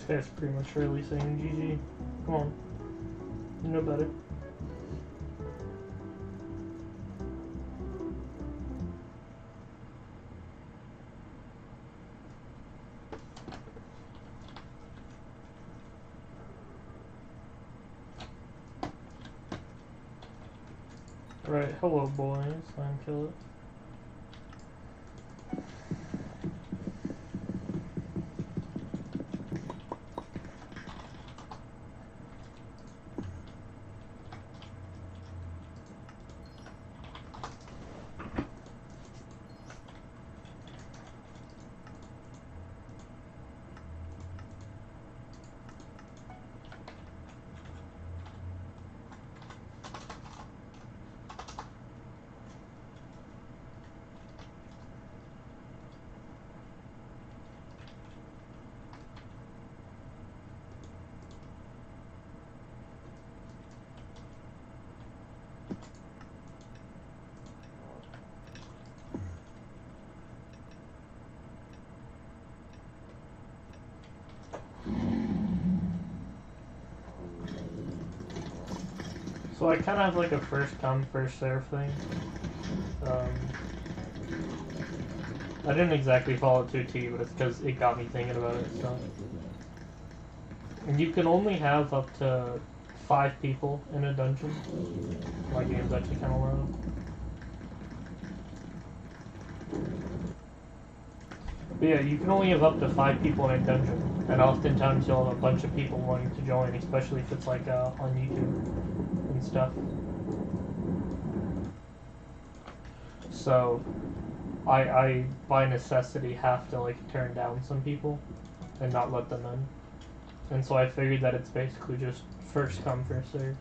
guy's pretty much really saying GG. Come on. You know better. Right, hello boys, I'm KillIt. So I kind of have like a first come, first serve thing. I didn't exactly follow it to a T, but it's because it got me thinking about it, so. And you can only have up to 5 people in a dungeon. My game's actually kind of low. But yeah, you can only have up to 5 people in a dungeon, and oftentimes you'll have a bunch of people wanting to join, especially if it's like on YouTube and stuff. So, I by necessity have to like turn down some people and not let them in. And so I figured that it's basically just first come, first serve.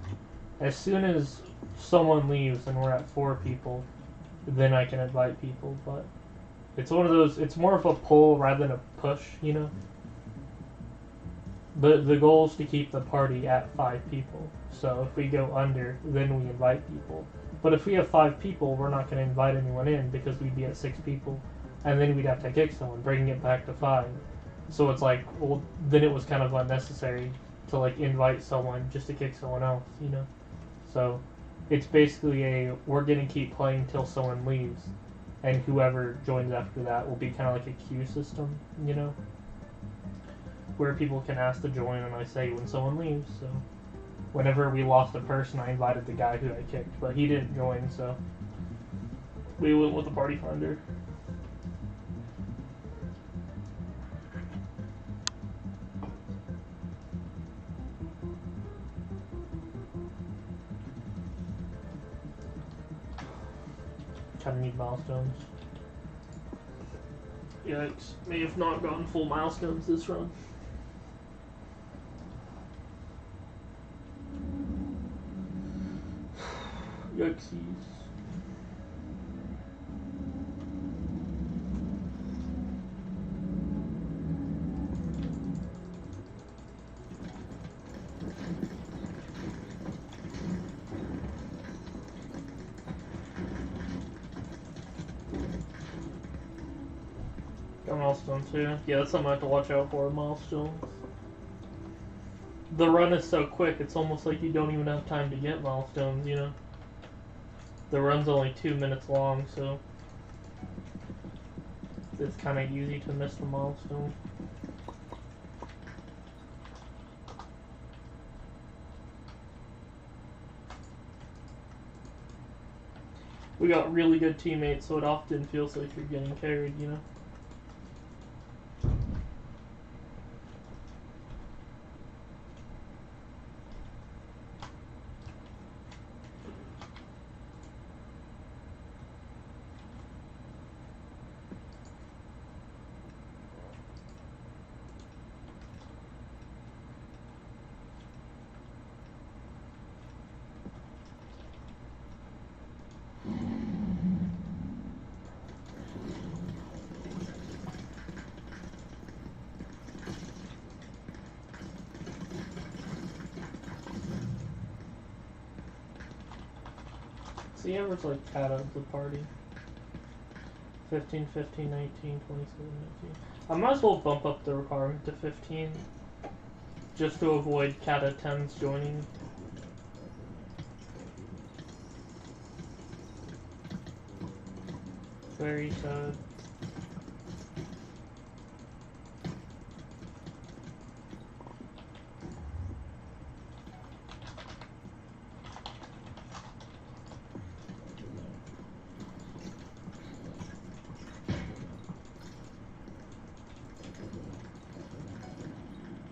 As soon as someone leaves and we're at 4 people, then I can invite people, but it's one of those, it's more of a pull rather than a push, you know? The goal is to keep the party at 5 people. So if we go under, then we invite people. But if we have 5 people, we're not going to invite anyone in because we'd be at 6 people. And then we'd have to kick someone, bringing it back to 5. So it's like, well, then it was kind of unnecessary to like invite someone just to kick someone else, you know? So it's basically we're going to keep playing till someone leaves. And whoever joins after that will be kind of like a queue system, you know? Where people can ask to join and I say when someone leaves, so. Whenever we lost a person, I invited the guy who I kicked, but he didn't join, so. We went with the party finder. Kinda need milestones. Yikes. May have not gotten full milestones this run. Yikesies. Got milestones too. Yeah, that's something I have to watch out for, milestones. The run is so quick, it's almost like you don't even have time to get milestones, you know? The run's only 2 minutes long, so it's kind of easy to miss the milestone. We got really good teammates, so it often feels like you're getting carried, you know? See, average like cat out of the party. 15, 15, 19, 27, 19. I might as well bump up the requirement to 15. just to avoid Kata 10s joining. Very sad.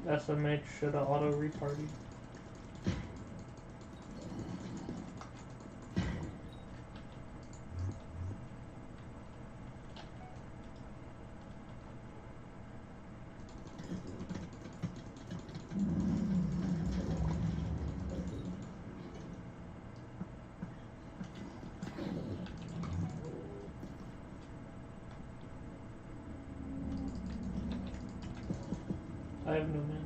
SMH should have auto repartied. I have no mana.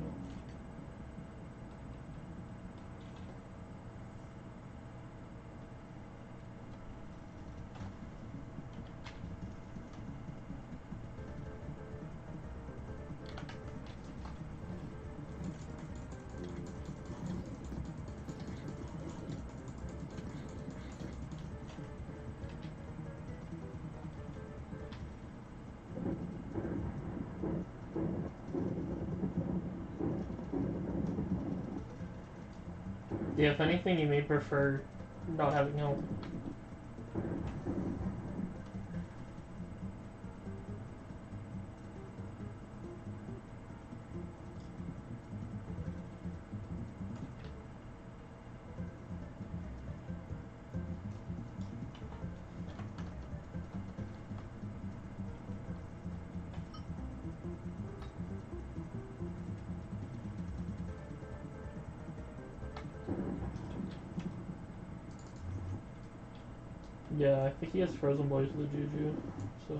Yeah, if anything, you may prefer not having help. Yeah, I think he has Frozen Blaze with the Juju, so...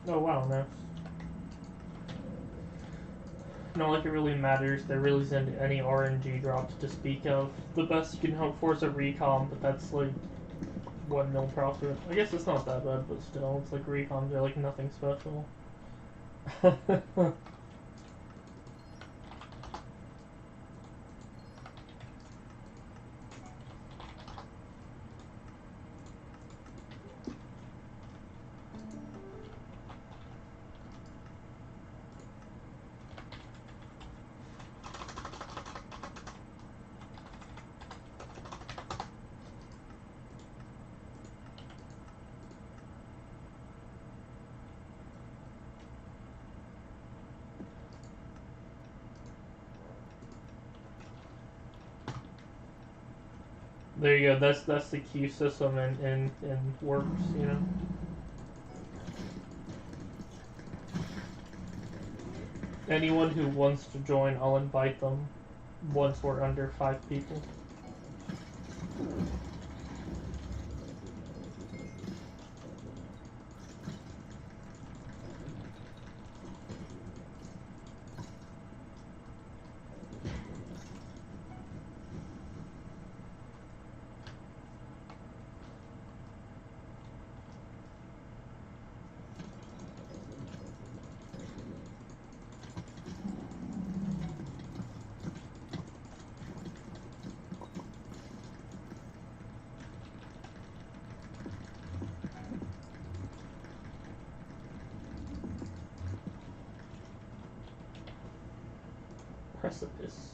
Oh wow, nice. Not like it really matters, there really isn't any RNG drops to speak of. The best you can hope for is a recom, but that's like 1 mil profit. I guess it's not that bad, but still, it's like recoms are like nothing special. There you go, that's the queue system and works, you know? Anyone who wants to join, I'll invite them once we're under 5 people. Precipice.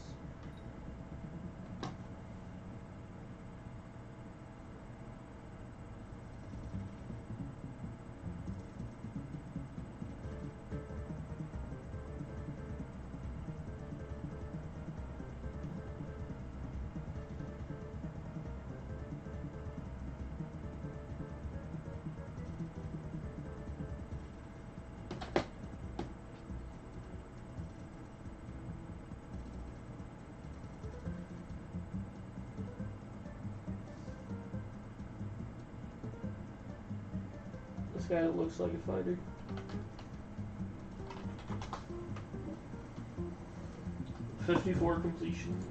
guy looks like a fighter. $54 completions.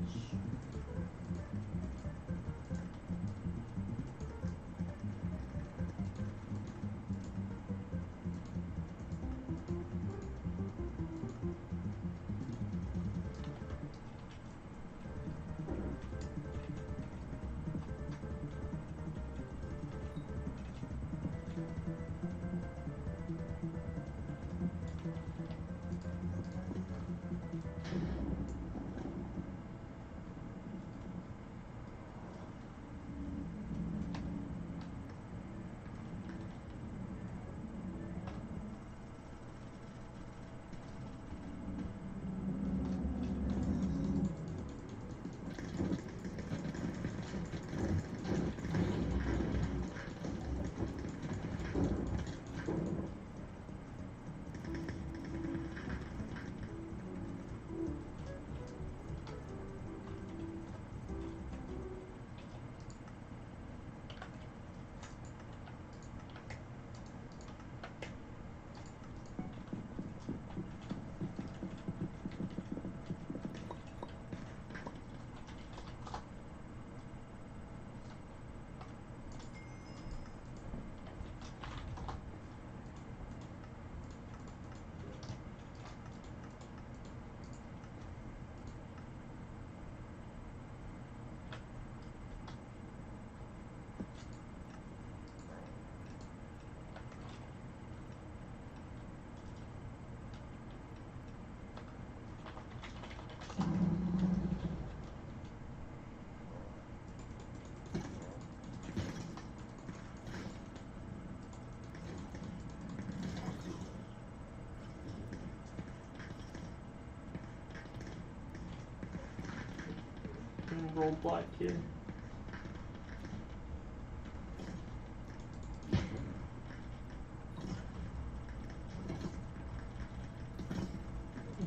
Roll black here.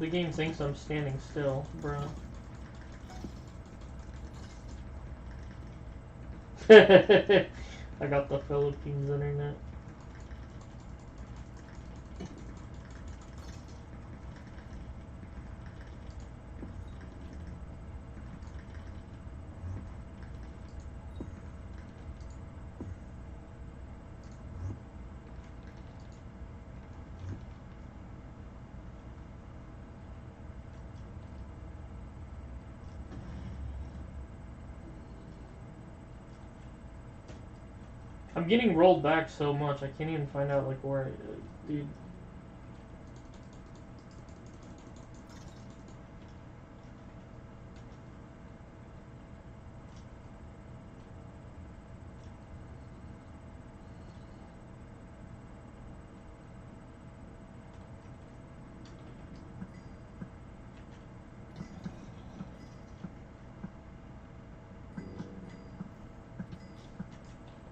The game thinks I'm standing still, bro. I got the Philippines internet. I'm getting rolled back so much, I can't even find out, like, where dude.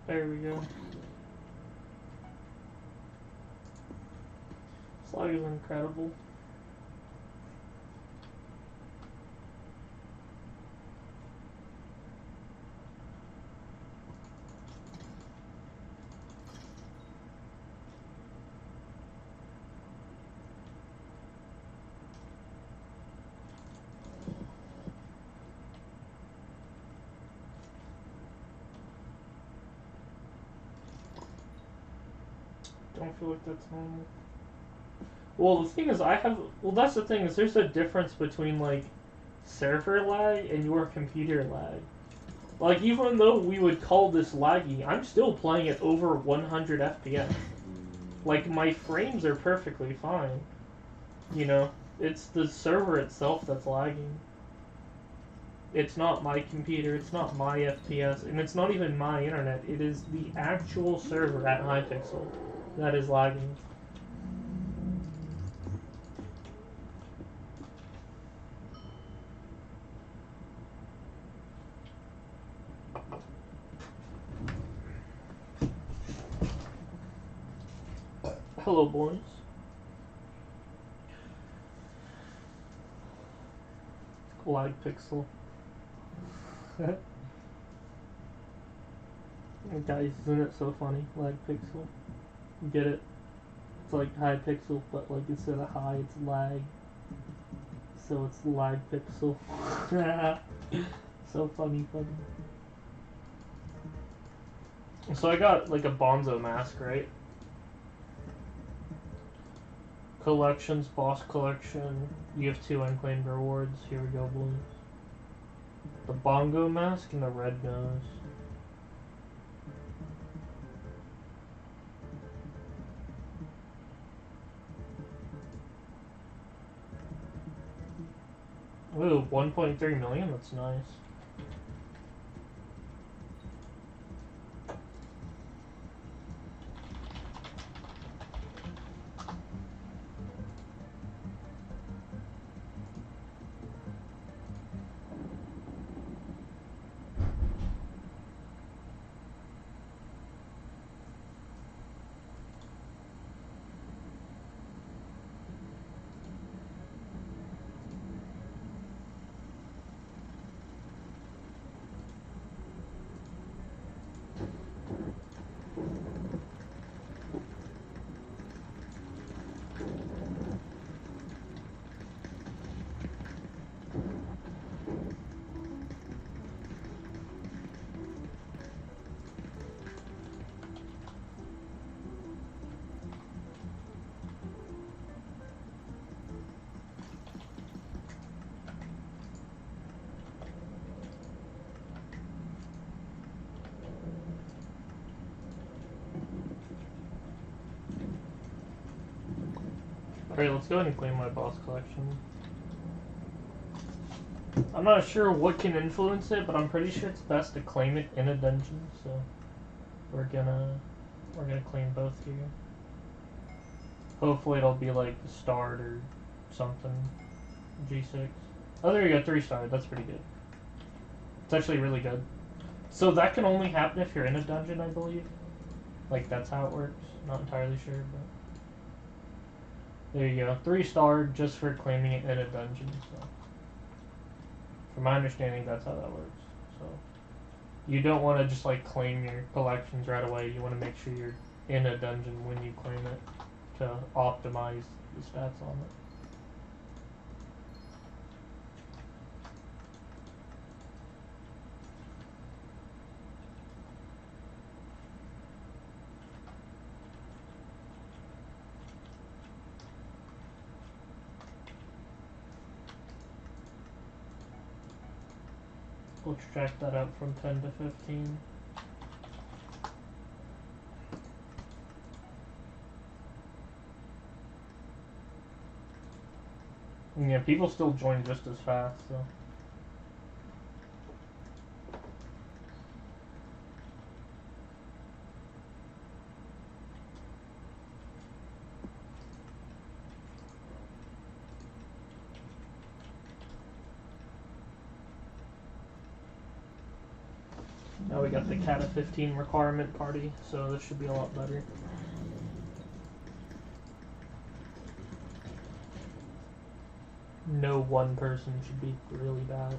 There we go. This lag is incredible. Don't feel like that's normal. Well, the thing is, that's the thing, is there's a difference between, like, server lag and your computer lag. Like, even though we would call this laggy, I'm still playing at over 100 FPS. Like, my frames are perfectly fine. You know? It's the server itself that's lagging. It's not my computer, it's not my FPS, and it's not even my internet. It is the actual server at Hypixel that is lagging. Hello, boys. Lag Pixel. Guys, isn't it so funny? Lag Pixel. Get it? It's like Hypixel, but like instead of high, it's lag. So it's lag pixel. So funny. So I got like a Bonzo mask, right? Collections, boss collection. You have 2 unclaimed rewards. Here we go, boys. The bongo mask and the red nose. Ooh, 1.3 million? That's nice. Alright, let's go ahead and claim my boss collection. I'm not sure what can influence it, but I'm pretty sure it's best to claim it in a dungeon, so we're gonna claim both here. Hopefully it'll be like the start or something. G6. Oh, there you go, 3-star. That's pretty good. It's actually really good. So that can only happen if you're in a dungeon, I believe. Like, that's how it works. Not entirely sure, but... There you go. 3-star just for claiming it in a dungeon, so... From my understanding, that's how that works. So... You don't want to just, like, claim your collections right away. You want to make sure you're in a dungeon when you claim it to optimize the stats on it. We'll extract that out from 10 to 15. And yeah, people still join just as fast, so... Now we got the Cat of 15 requirement party, so this should be a lot better. No one person should be really bad.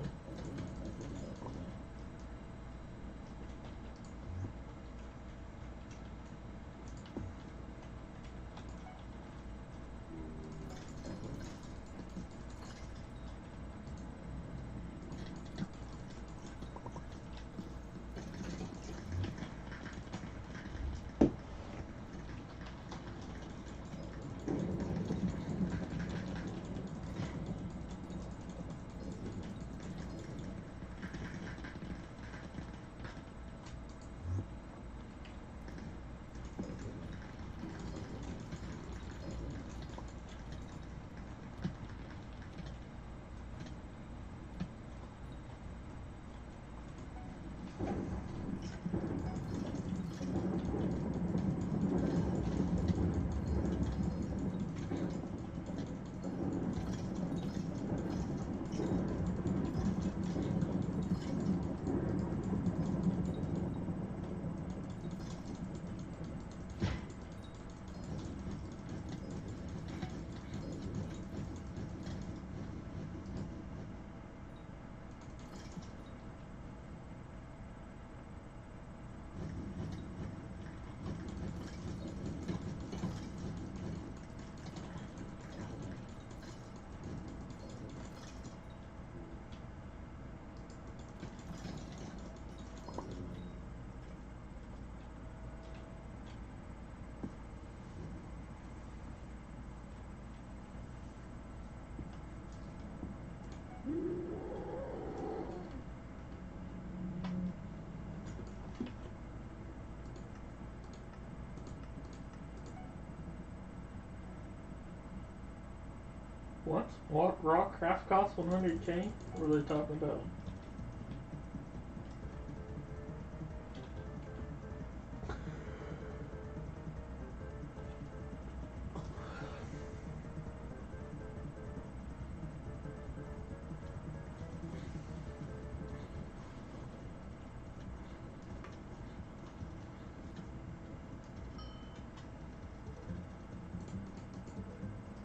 What? What raw craft costs 100k? What are they talking about?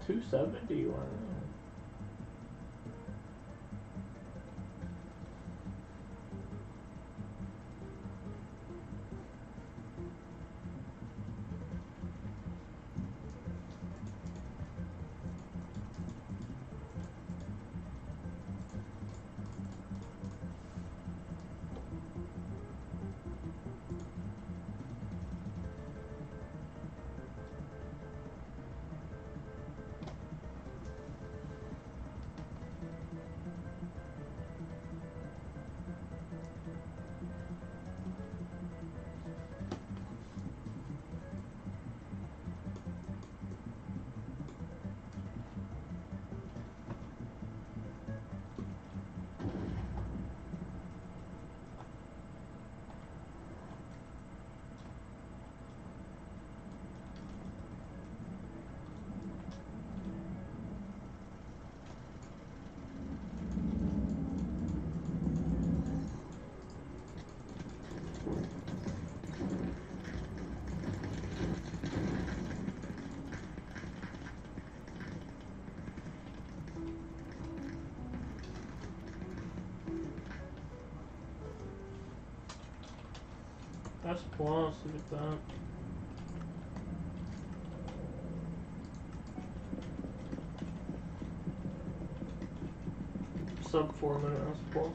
$270. Wow. That's plus, look at that. Sub 4 minutes plus.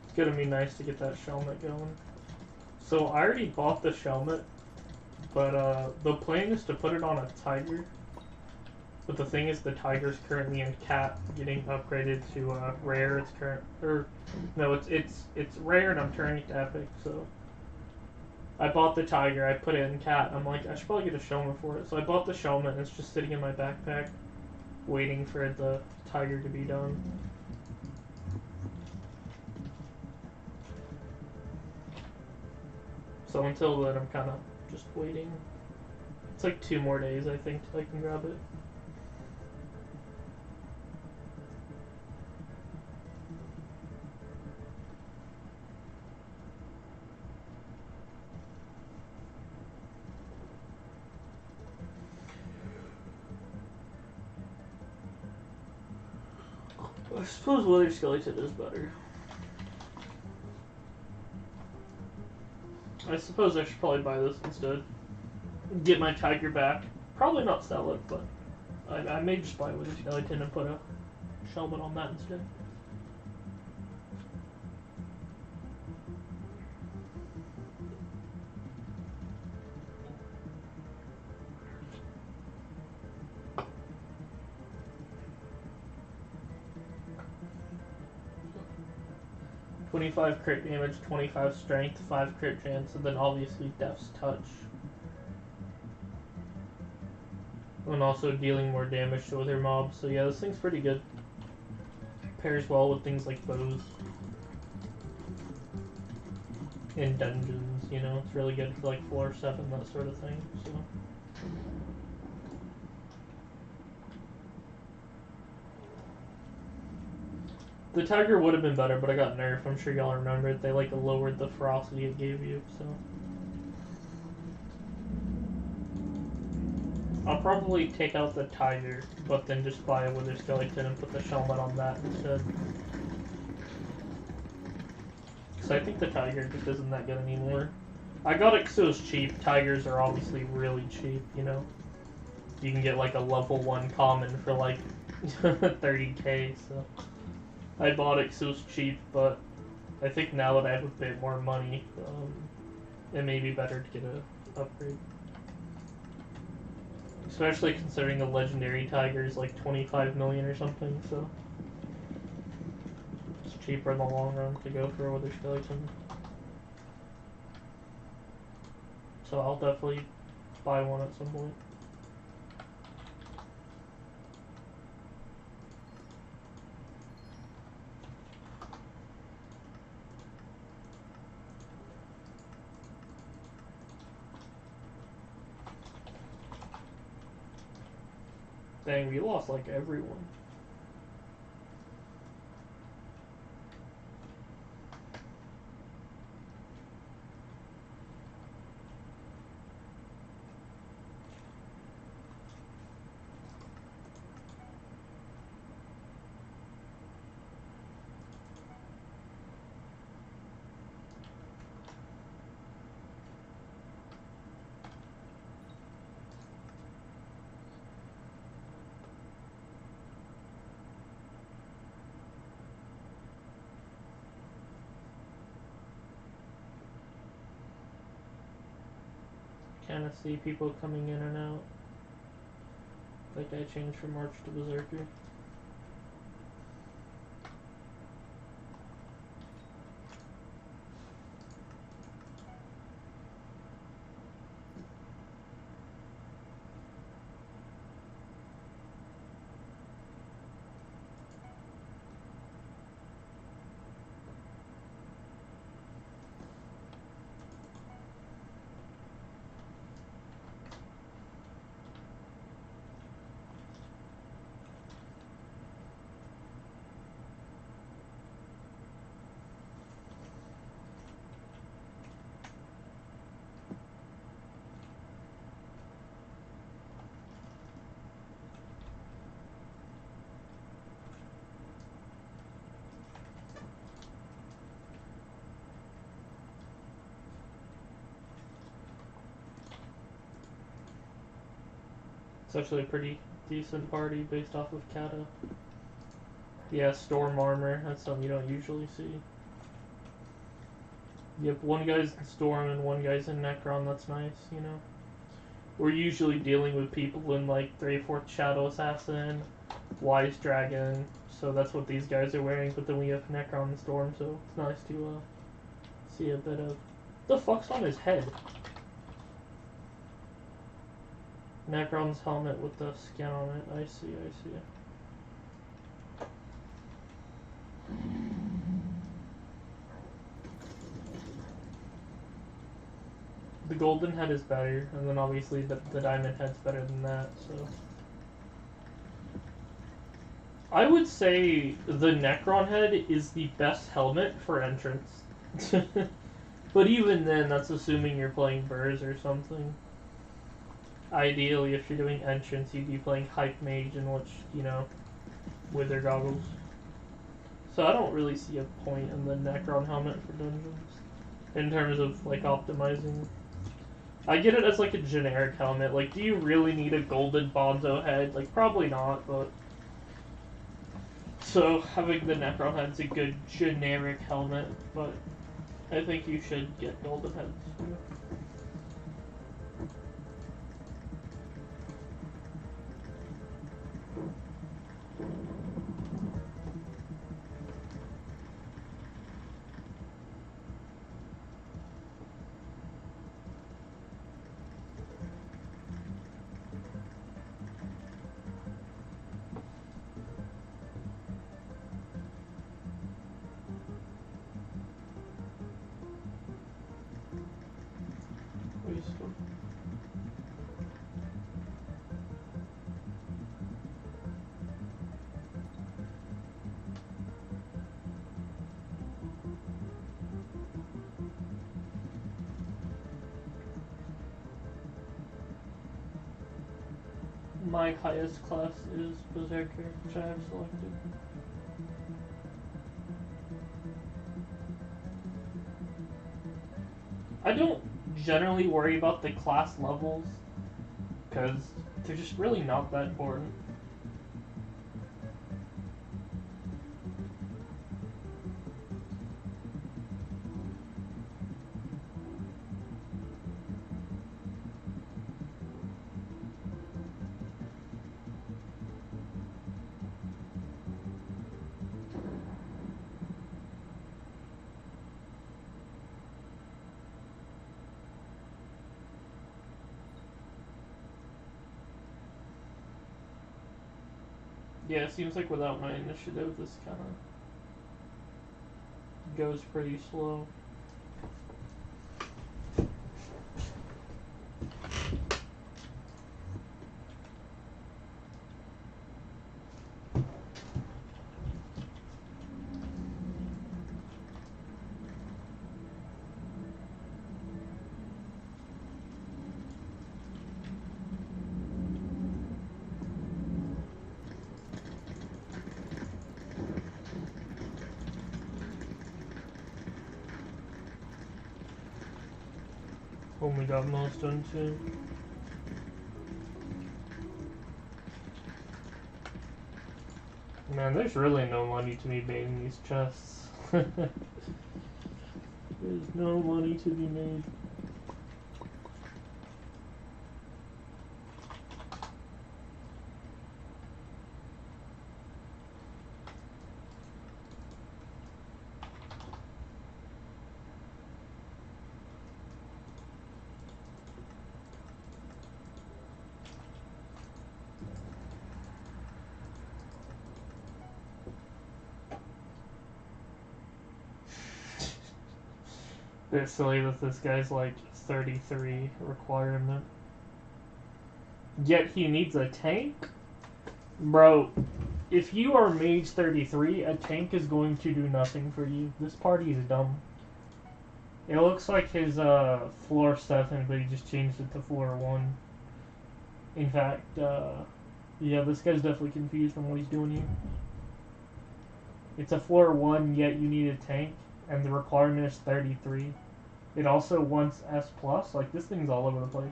It's gonna be nice to get that shelmet going. So I already bought the shelmet, but the plan is to put it on a tiger. But the thing is, the tiger's currently in cat, getting upgraded to rare. It's it's rare, and I'm turning it to epic. So I bought the tiger. I put it in cat. And I'm like, I should probably get a shelmet for it. So I bought the shelmet, and it's just sitting in my backpack, waiting for the tiger to be done. So until then, I'm kind of just waiting. It's like 2 more days, I think, till I can grab it. I suppose Wither Skeleton is better. I suppose I should probably buy this instead. Get my tiger back. Probably not sell it, but I may just buy Wither Skeleton and put a Shellman on that instead. $25 crit damage, 25 strength, 5 crit chance, and then obviously Death's Touch. And also dealing more damage to other mobs, so yeah, this thing's pretty good. Pairs well with things like bows. In dungeons, you know, it's really good for like floor 7, that sort of thing, so. The Tiger would have been better, but I got nerfed. I'm sure y'all remember it. They like lowered the ferocity it gave you, so. I'll probably take out the Tiger, but then just buy a Wither Skeleton and put the Shellman on that instead. Because I think the Tiger just isn't that good anymore. I got it because it was cheap. Tigers are obviously really cheap, you know. You can get like a level 1 common for like 30k, so. I bought it because it was cheap, but I think now that I have a bit more money, it may be better to get an upgrade. Especially considering the legendary tiger is like 25 million or something, so it's cheaper in the long run to go for a Wither Skeleton. So I'll definitely buy one at some point. Dang, we lost like everyone. Kind of see people coming in and out. Like I changed from March to Berserker. It's actually a pretty decent party based off of Kata. Yeah, Storm Armor, that's something you don't usually see. Yep, one guy's in Storm and one guy's in Necron, that's nice, you know. We're usually dealing with people in like 3/4 Shadow Assassin, Wise Dragon, so that's what these guys are wearing, but then we have Necron and Storm, so it's nice to see a bit of... The fuck's on his head? Necron's helmet with the skin on it. I see, I see. The golden head is better, and then obviously the diamond head's better than that, so. I would say the Necron head is the best helmet for entrance. But even then, that's assuming you're playing Burrs or something. Ideally, if you're doing entrance, you'd be playing Hype Mage in which, you know, Wither Goggles. So I don't really see a point in the Necron helmet for dungeons. In terms of, like, optimizing. I get it as, like, a generic helmet. Like, do you really need a golden Bonzo head? Like, probably not, but... So, having the Necron head's a good generic helmet, but I think you should get golden heads, too. My highest class is Berserker, which I have selected. I don't generally worry about the class levels, because they're just really not that important. Yeah, it seems like without my initiative, this kind of goes pretty slow. When we got most done too. Man, there's really no money to be made in these chests. There's no money to be made. Bit silly that this guy's like 33 requirement. Yet he needs a tank? Bro, if you are mage 33, a tank is going to do nothing for you. This party is dumb. It looks like his floor 7, but he just changed it to floor 1. In fact, yeah, this guy's definitely confused on what he's doing here. It's a floor 1, yet you need a tank, and the requirement is 33. It also wants S+, like this thing's all over the place.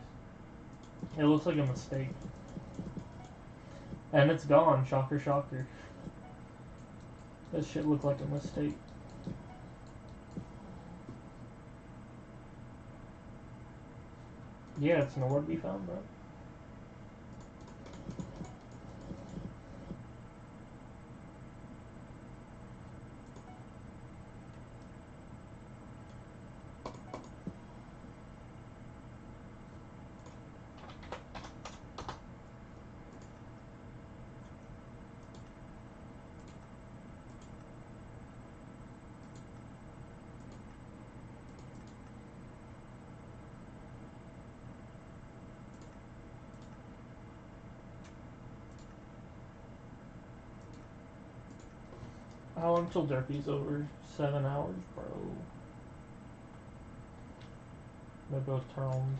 It looks like a mistake. And it's gone, shocker shocker. That shit looked like a mistake. Yeah, it's nowhere to be found, bro. How long till derpy's over? 7 hours, bro. They're both turns.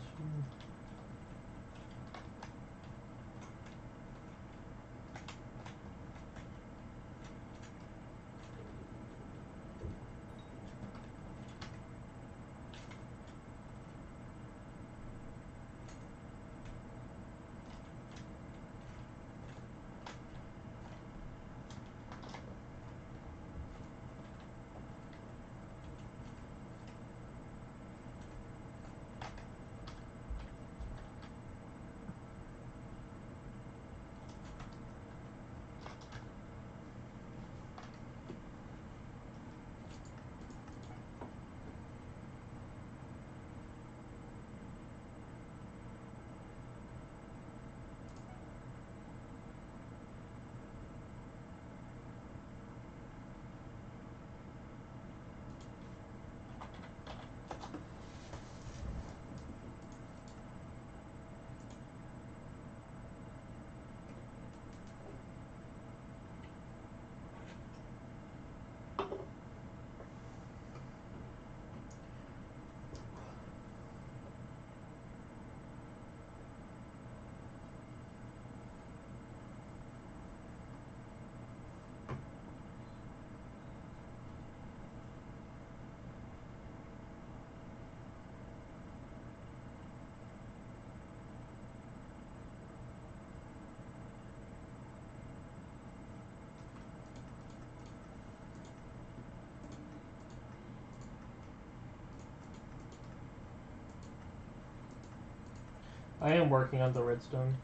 I am working on the redstone.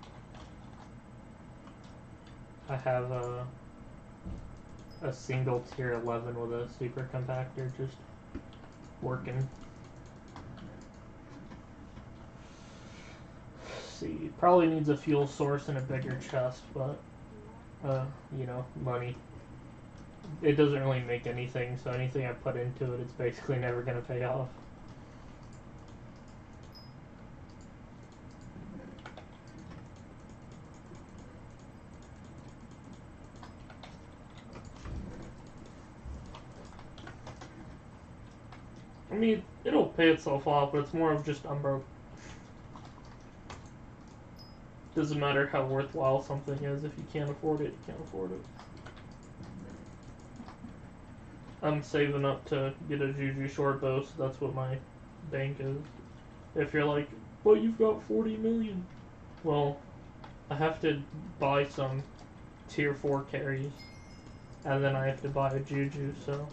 I have a single tier 11 with a super compactor just working. See, probably needs a fuel source and a bigger chest, but you know, money. It doesn't really make anything, so anything I put into it, it's basically never gonna pay off. I mean, it'll pay itself off, but it's more of just I'm broke. Doesn't matter how worthwhile something is. If you can't afford it, you can't afford it. I'm saving up to get a Juju short bow, so that's what my bank is. If you're like, but you've got 40 million. Well, I have to buy some tier 4 carries, and then I have to buy a Juju, so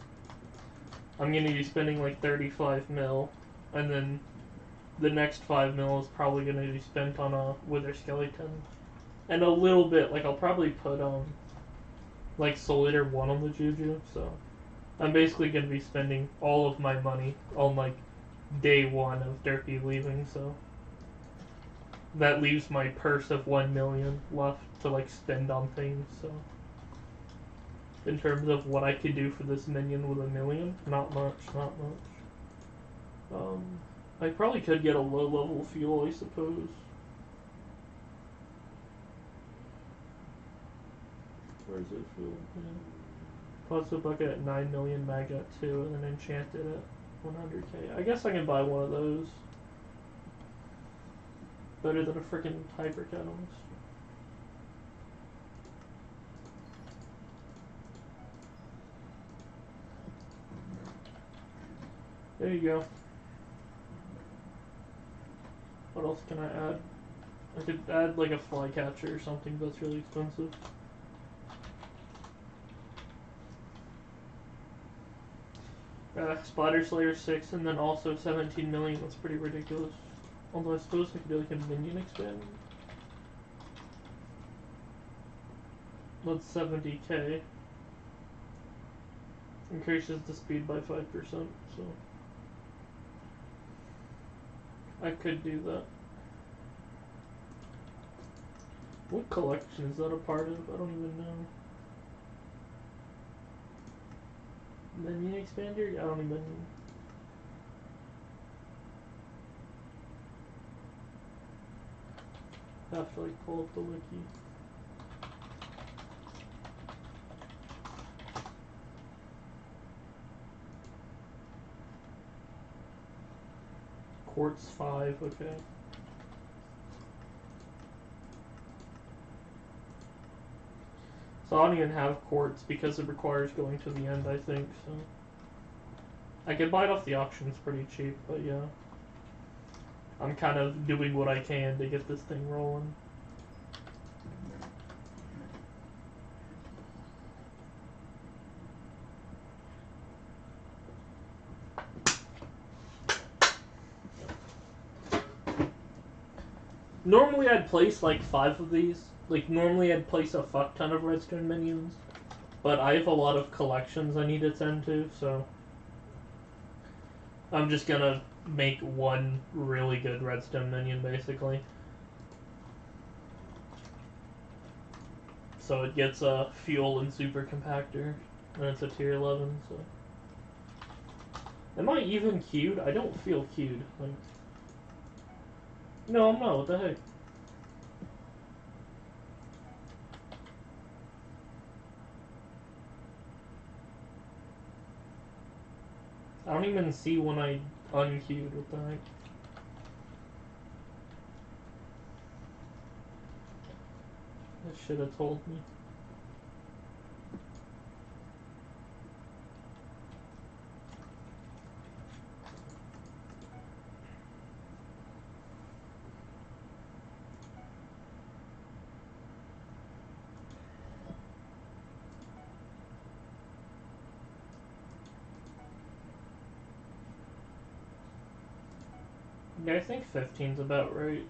I'm going to be spending like 35 mil, and then the next 5 mil is probably going to be spent on a Wither Skeleton. And a little bit, like I'll probably put like Soul Eater 1 on the Juju, so I'm basically going to be spending all of my money on like day 1 of derpy leaving, so that leaves my purse of 1 million left to like spend on things, so in terms of what I could do for this minion with 1 million, not much. I probably could get a low level fuel, I suppose. Where is it fuel? Yeah. Plus a bucket at 9 million, mag at 2, and then enchanted at 100k. I guess I can buy one of those. Better than a freaking hyper catalyst. There you go. What else can I add? I could add like a flycatcher or something, but that's really expensive. Spider Slayer 6 and then also 17 million, that's pretty ridiculous. Although I suppose I could do like a minion expand. That's 70k. Increases the speed by 5%, so I could do that. What collection is that a part of? I don't even know. Minion expander? I don't even. Have to like pull up the wiki. Quartz 5, okay. So I don't even have quartz because it requires going to the end, I think, so. I could buy it off the auction, it's pretty cheap, but yeah. I'm kind of doing what I can to get this thing rolling. Normally I'd place like 5 of these. Like normally I'd place a fuck ton of redstone minions. But I have a lot of collections I need to tend to, so I'm just gonna make one really good redstone minion basically. So it gets a fuel and super compactor, and it's a tier 11, so. Am I even queued? I don't feel queued. Like, no, I'm not. What the heck? I don't even see when I unqueued. What the heck? That should have told me. Yeah, I think 15's about right.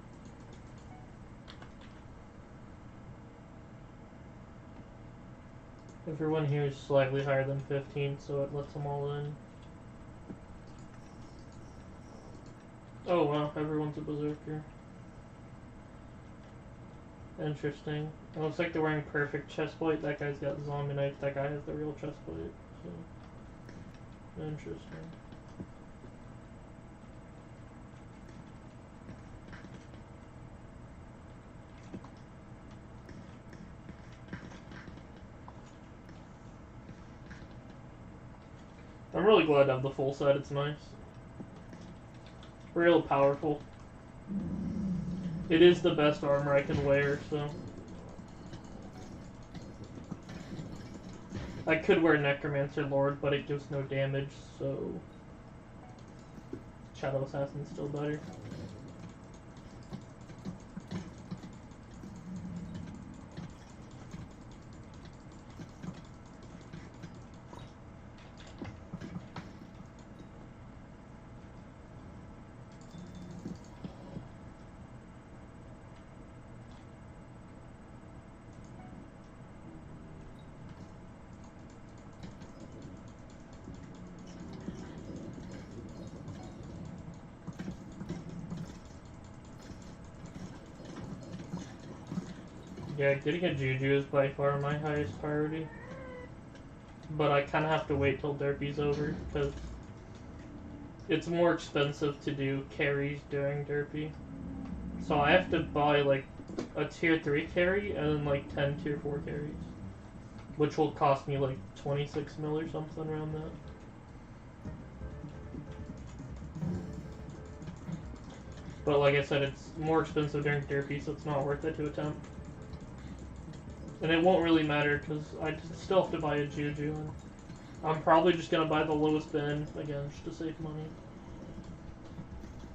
Everyone here is slightly higher than 15, so it lets them all in. Oh wow, everyone's a berserker. Interesting. It looks like they're wearing perfect chestplate. That guy's got zombie knife. That guy has the real chestplate. So, interesting. I'm really glad to have the full set. It's nice. Real powerful. It is the best armor I can wear, so. I could wear Necromancer Lord, but it gives no damage, so. Shadow Assassin's still better. Yeah, getting a Juju is by far my highest priority. But I kind of have to wait till derpy's over, because it's more expensive to do carries during derpy. So I have to buy, like, a tier 3 carry, and then, like, 10 tier 4 carries. Which will cost me, like, 26 mil or something around that. But like I said, it's more expensive during derpy, so it's not worth it to attempt. And it won't really matter, because I still have to buy a Juju, and I'm probably just going to buy the lowest bin, again, just to save money.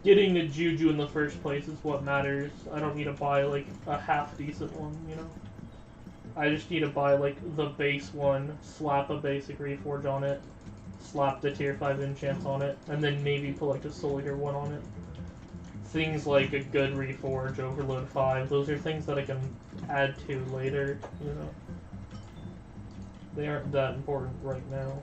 Getting a Juju in the first place is what matters. I don't need to buy, like, a half-decent one, you know? I just need to buy, like, the base one, slap a basic reforge on it, slap the tier 5 enchants on it, and then maybe put, like, a Solider one on it. Things like a good reforge, Overload 5, those are things that I can add to later, you know? They aren't that important right now.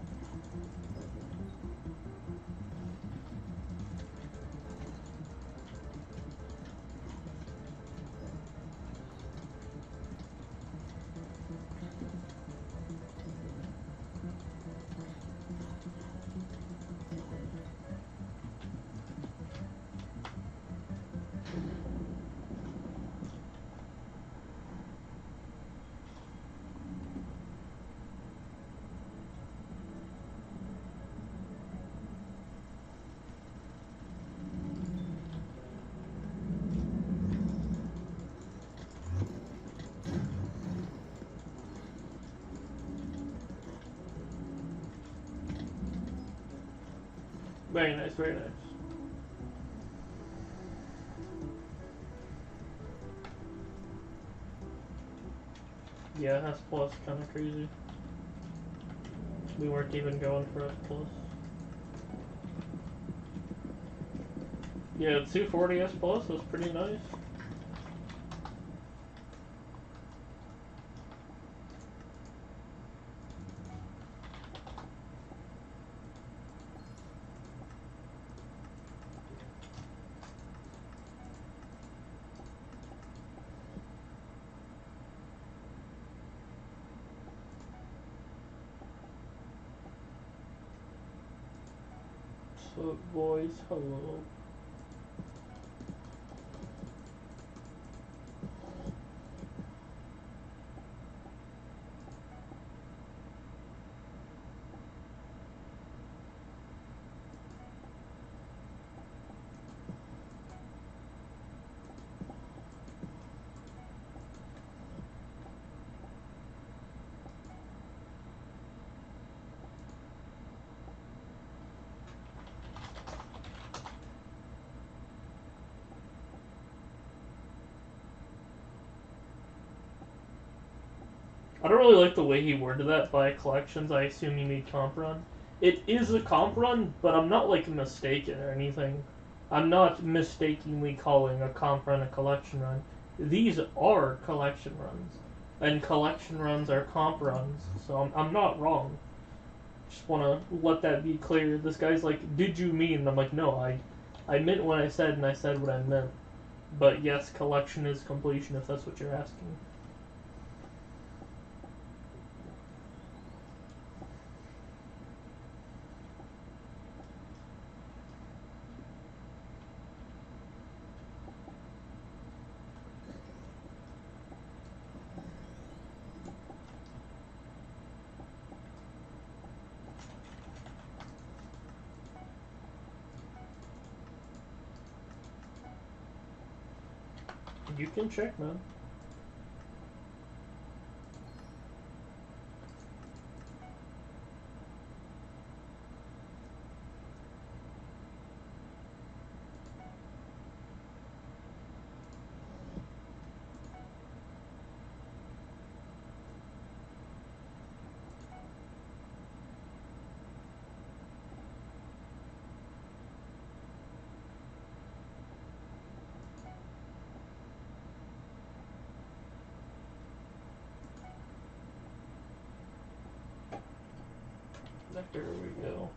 Very nice, very nice. Yeah, S plus kind of crazy. We weren't even going for S plus. Yeah, 240 S plus was pretty nice. So, boys, hello. I don't really like the way he worded that by collections. I assume you mean comp run. It is a comp run, but I'm not like mistaken or anything. I'm not mistakenly calling a comp run a collection run. These are collection runs, and collection runs are comp runs. So I'm not wrong. Just want to let that be clear. This guy's like, "Did you mean?" And I'm like, "No, I meant what I said, and I said what I meant." But yes, collection is completion if that's what you're asking. You can check, man. There we go.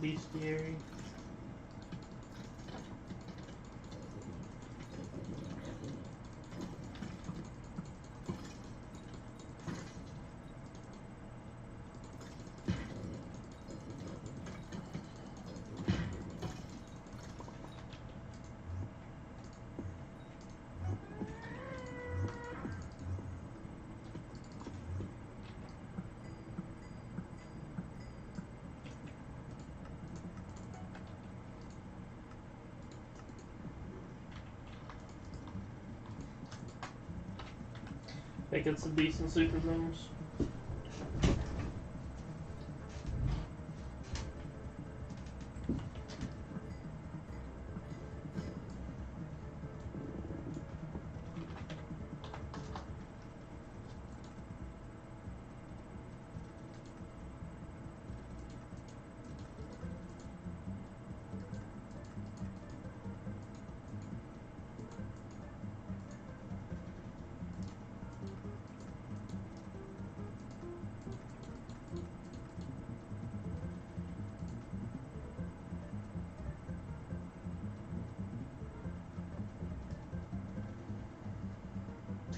Bestiary. They get some decent super booms.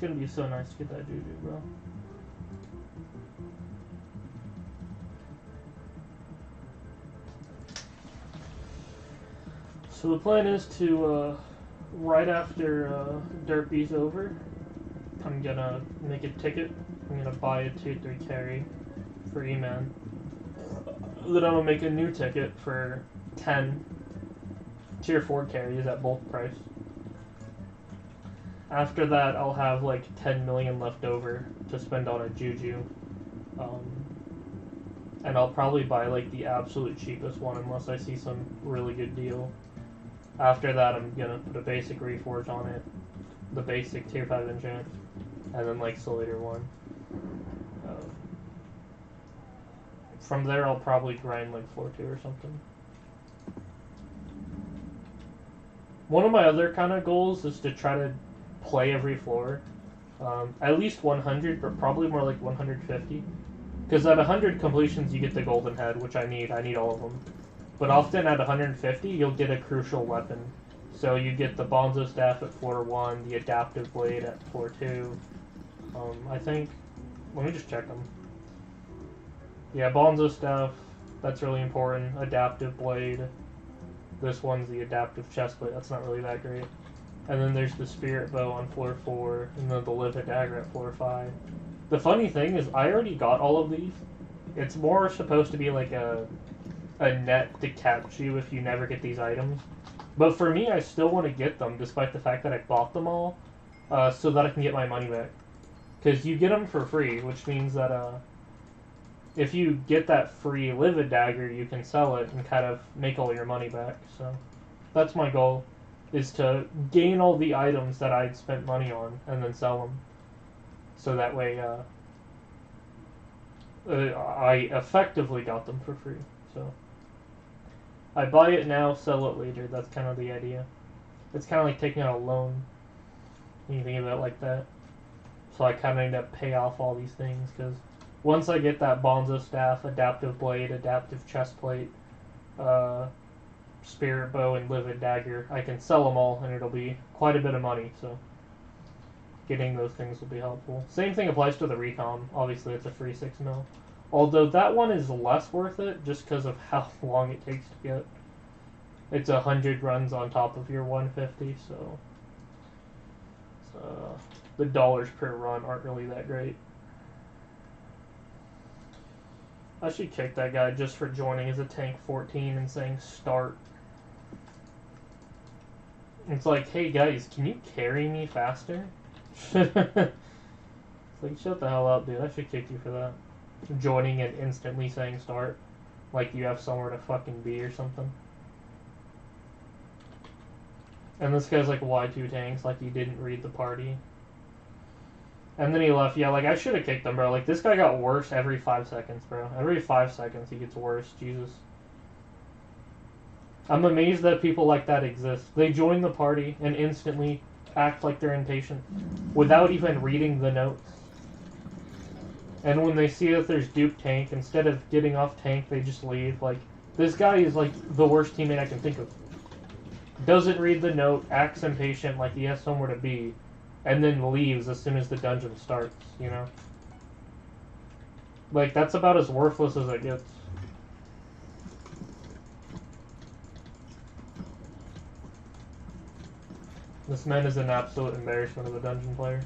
gonna be so nice to get that juju, bro. So the plan is to, right after derpy's over, I'm gonna make a ticket. I'm gonna buy a tier 3 carry for E-Man. Then I'm gonna make a new ticket for 10 tier 4 carries at bulk price. After that, I'll have like 10 million left over to spend on a juju. And I'll probably buy like the absolute cheapest one unless I see some really good deal. After that, I'm gonna put a basic reforge on it, the basic tier 5 enchant, and then like Solator 1. From there, I'll probably grind like floor 2 or something. One of my other kind of goals is to try to play every floor. At least 100, but probably more like 150. Because at 100 completions, you get the golden head, which I need. I need all of them. But often at 150, you'll get a crucial weapon. So you get the Bonzo Staff at floor 1, the Adaptive Blade at floor 2. I think... Let me just check them. Yeah, Bonzo Staff, that's really important. Adaptive Blade. This one's the Adaptive Chestplate, that's not really that great. And then there's the Spirit Bow on floor 4, and then the Livid Dagger at floor 5. The funny thing is, I already got all of these. It's more supposed to be like a net to catch you if you never get these items. But for me, I still want to get them, despite the fact that I bought them all, so that I can get my money back. Because you get them for free, which means that if you get that free Livid Dagger, you can sell it and kind of make all your money back. So that's my goal, is to gain all the items that I'd spent money on and then sell them. So that way I effectively got them for free. So I buy it now, sell it later. That's kind of the idea. It's kind of like taking out a loan when you think about it like that. So I kind of need to pay off all these things, because once I get that Bonzo Staff, Adaptive Blade, Adaptive Chestplate, Spirit Bow, and Livid Dagger, I can sell them all, and it'll be quite a bit of money, so getting those things will be helpful. Same thing applies to the Recon. Obviously, it's a free 6 mil. Although that one is less worth it, just because of how long it takes to get. It's 100 runs on top of your 150, so the dollars per run aren't really that great. I should kick that guy just for joining as a tank 14 and saying start. It's like, hey guys, can you carry me faster? It's like, shut the hell up, dude. I should kick you for that. Joining and instantly saying start. Like you have somewhere to fucking be or something. And this guy's like Y2 tanks, like he didn't read the party. And then he left. Yeah, like I should have kicked him, bro. Like this guy got worse every 5 seconds, bro. Every 5 seconds he gets worse. Jesus. I'm amazed that people like that exist. They join the party and instantly act like they're impatient without even reading the notes. And when they see that there's dupe tank, instead of getting off tank, they just leave. Like, this guy is like the worst teammate I can think of. Doesn't read the note, acts impatient like he has somewhere to be, and then leaves as soon as the dungeon starts, you know? Like, that's about as worthless as it gets. This man is an absolute embarrassment of a dungeon player.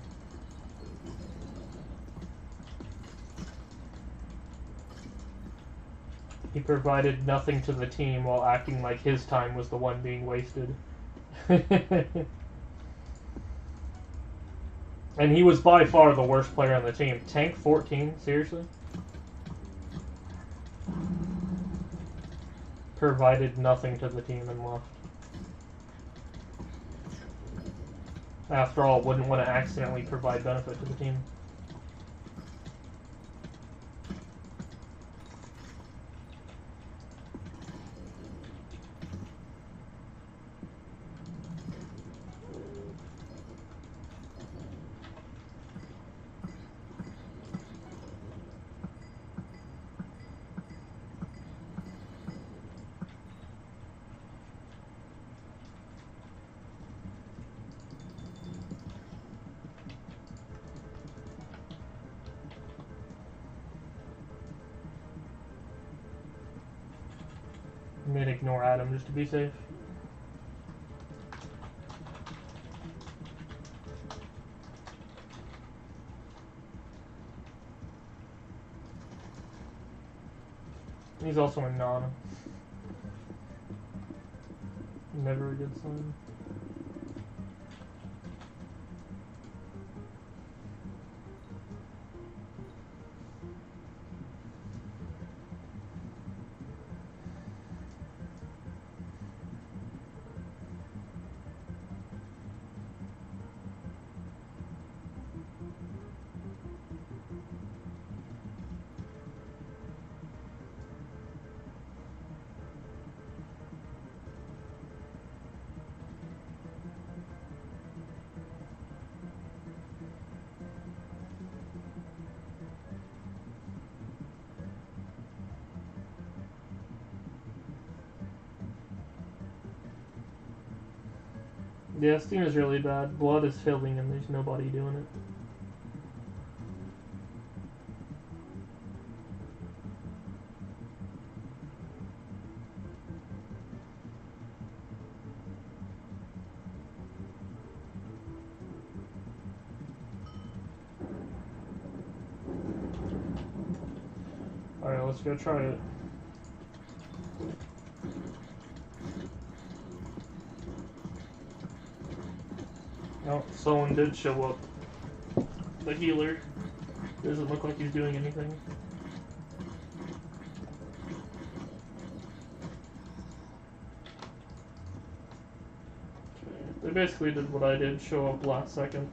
He provided nothing to the team while acting like his time was the one being wasted. And he was by far the worst player on the team. Tank 14? Seriously? Provided nothing to the team and left. After all, wouldn't want to accidentally provide benefit to the team. I'm gonna ignore Adam just to be safe. He's also a non. Never a good sign. Yeah, Steam is really bad. Blood is filling and there's nobody doing it. Alright, let's go try it. Oh, someone did show up. The healer. Doesn't look like he's doing anything. They basically did what I did, show up last second.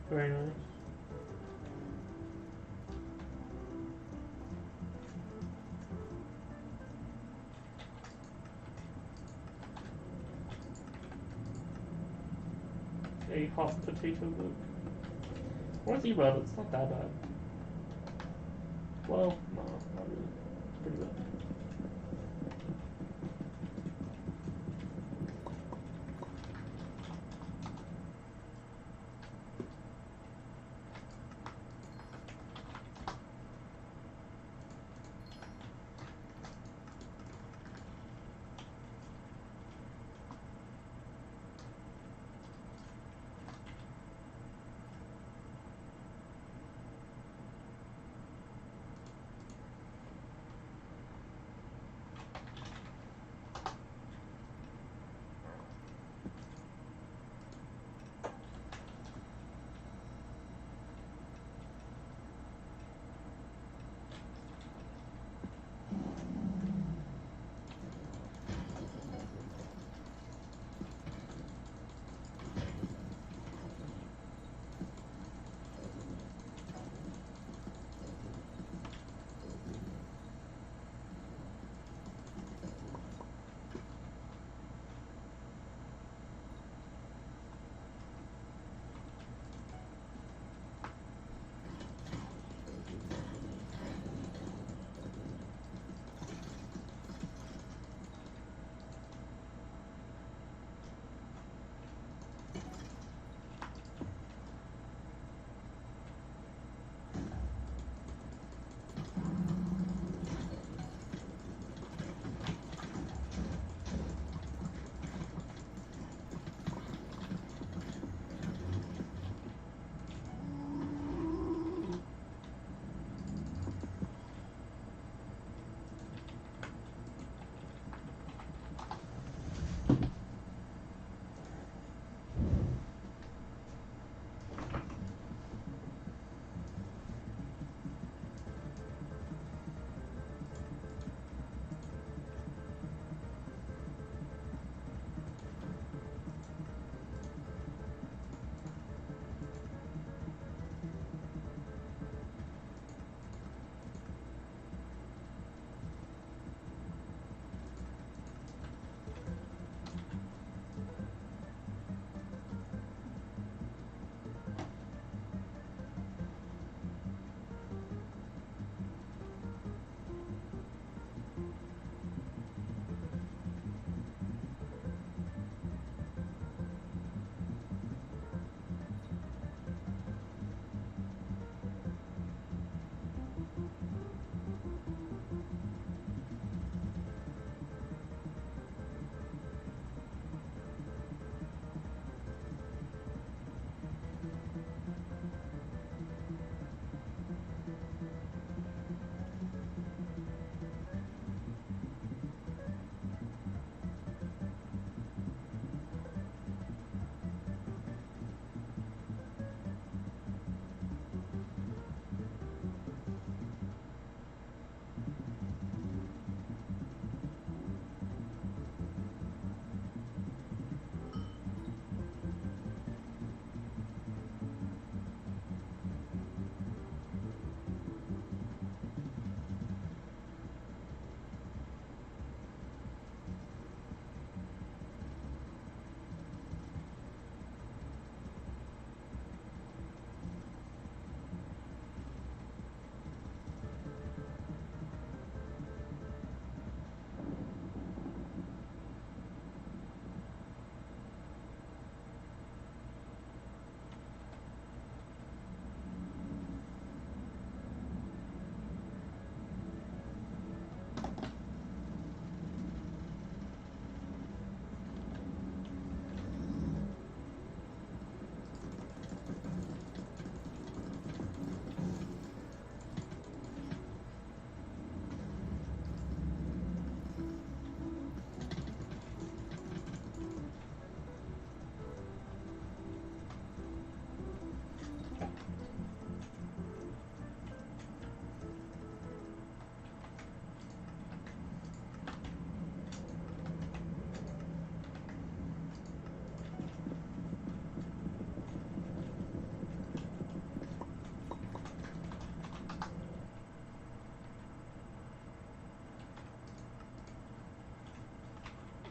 Very nice. A hot potato book. What think about it? It's not that bad. Well, no, not really. It's pretty bad.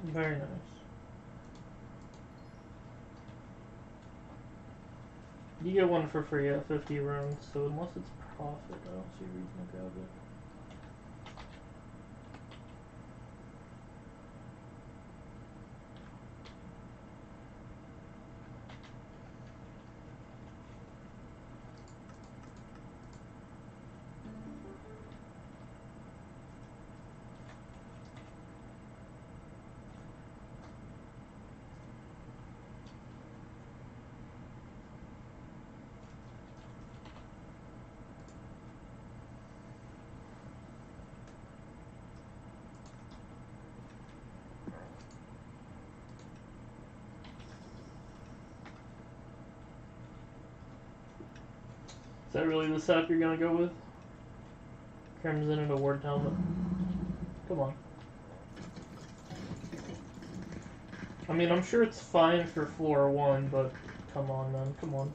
Very nice. You get one for free at 50 rounds, so unless it's profit, I don't see a reason to grab it. Is that really the setup you're gonna go with? Crimson and a ward helmet. Come on. I mean, I'm sure it's fine for floor 1, but come on, man. Come on.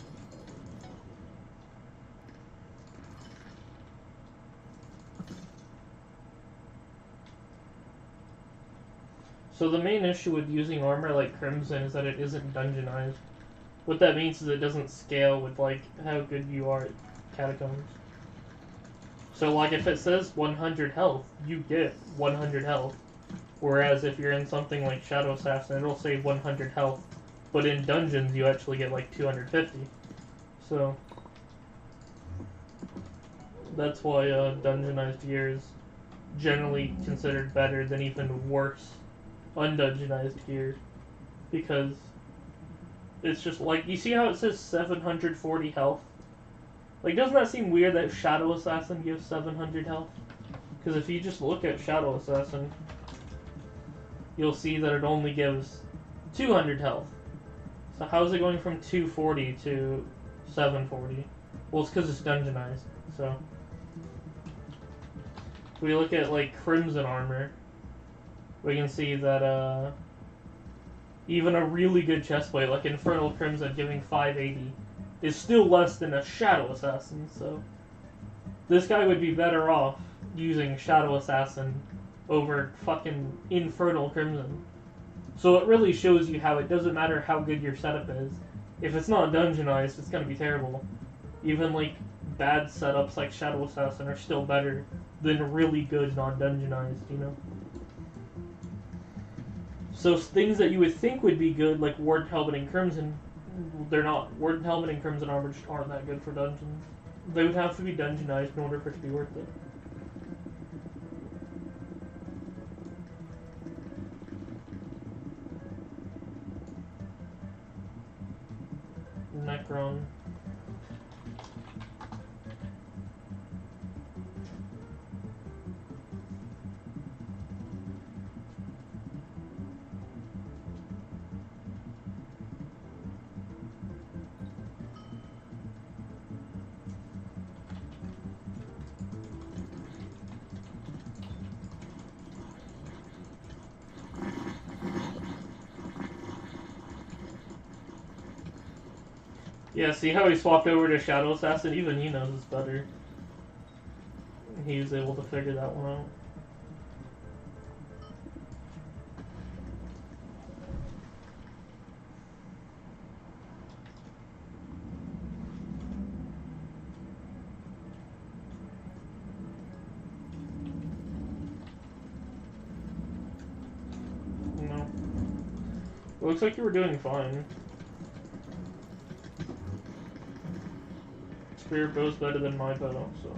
So the main issue with using armor like Crimson is that it isn't dungeonized. What that means is it doesn't scale with, like, how good you are at Catacombs. So, like, if it says 100 health, you get 100 health. Whereas if you're in something like Shadow Assassin, it'll say 100 health. But in dungeons, you actually get, like, 250. So, that's why dungeonized gear is generally considered better than even worse undungeonized gear. Because it's just, like, you see how it says 740 health? Like, doesn't that seem weird that Shadow Assassin gives 700 health? Because if you just look at Shadow Assassin, you'll see that it only gives 200 health. So how is it going from 240 to 740? Well, it's because it's dungeonized. So if we look at, like, Crimson armor, we can see that even a really good chestplate, like Infernal Crimson giving 580, is still less than a Shadow Assassin, so this guy would be better off using Shadow Assassin over fucking Infernal Crimson. So it really shows you how it doesn't matter how good your setup is. If it's not dungeonized, it's gonna be terrible. Even, like, bad setups like Shadow Assassin are still better than really good non-dungeonized, you know? So things that you would think would be good, like Warden Helmet and Crimson, they're not. Warden Helmet and Crimson Armor just aren't that good for dungeons. They would have to be dungeonized in order for it to be worth it. Necron. Yeah, see how he swapped over to Shadow Assassin? Even he knows it's better. He was able to figure that one out. No. It looks like you were doing fine. Spear bow's better than my bow, so...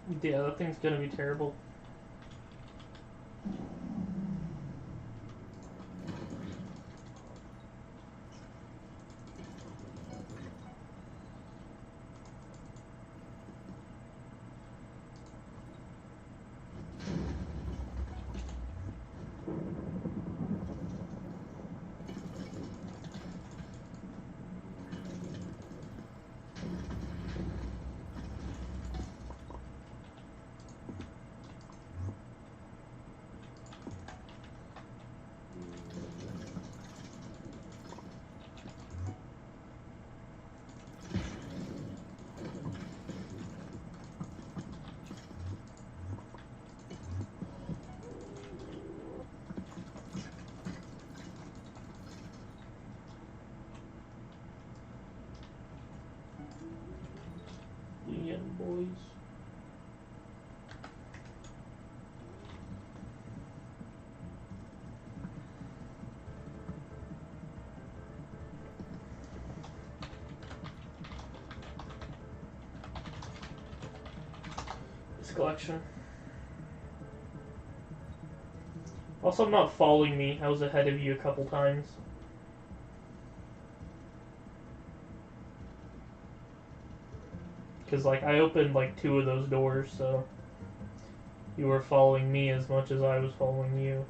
Yeah, that thing's gonna be terrible. Yeah, boys. This collection. Also, I'm not following me. I was ahead of you a couple times. Because, like, I opened, like, 2 of those doors, so you were following me as much as I was following you.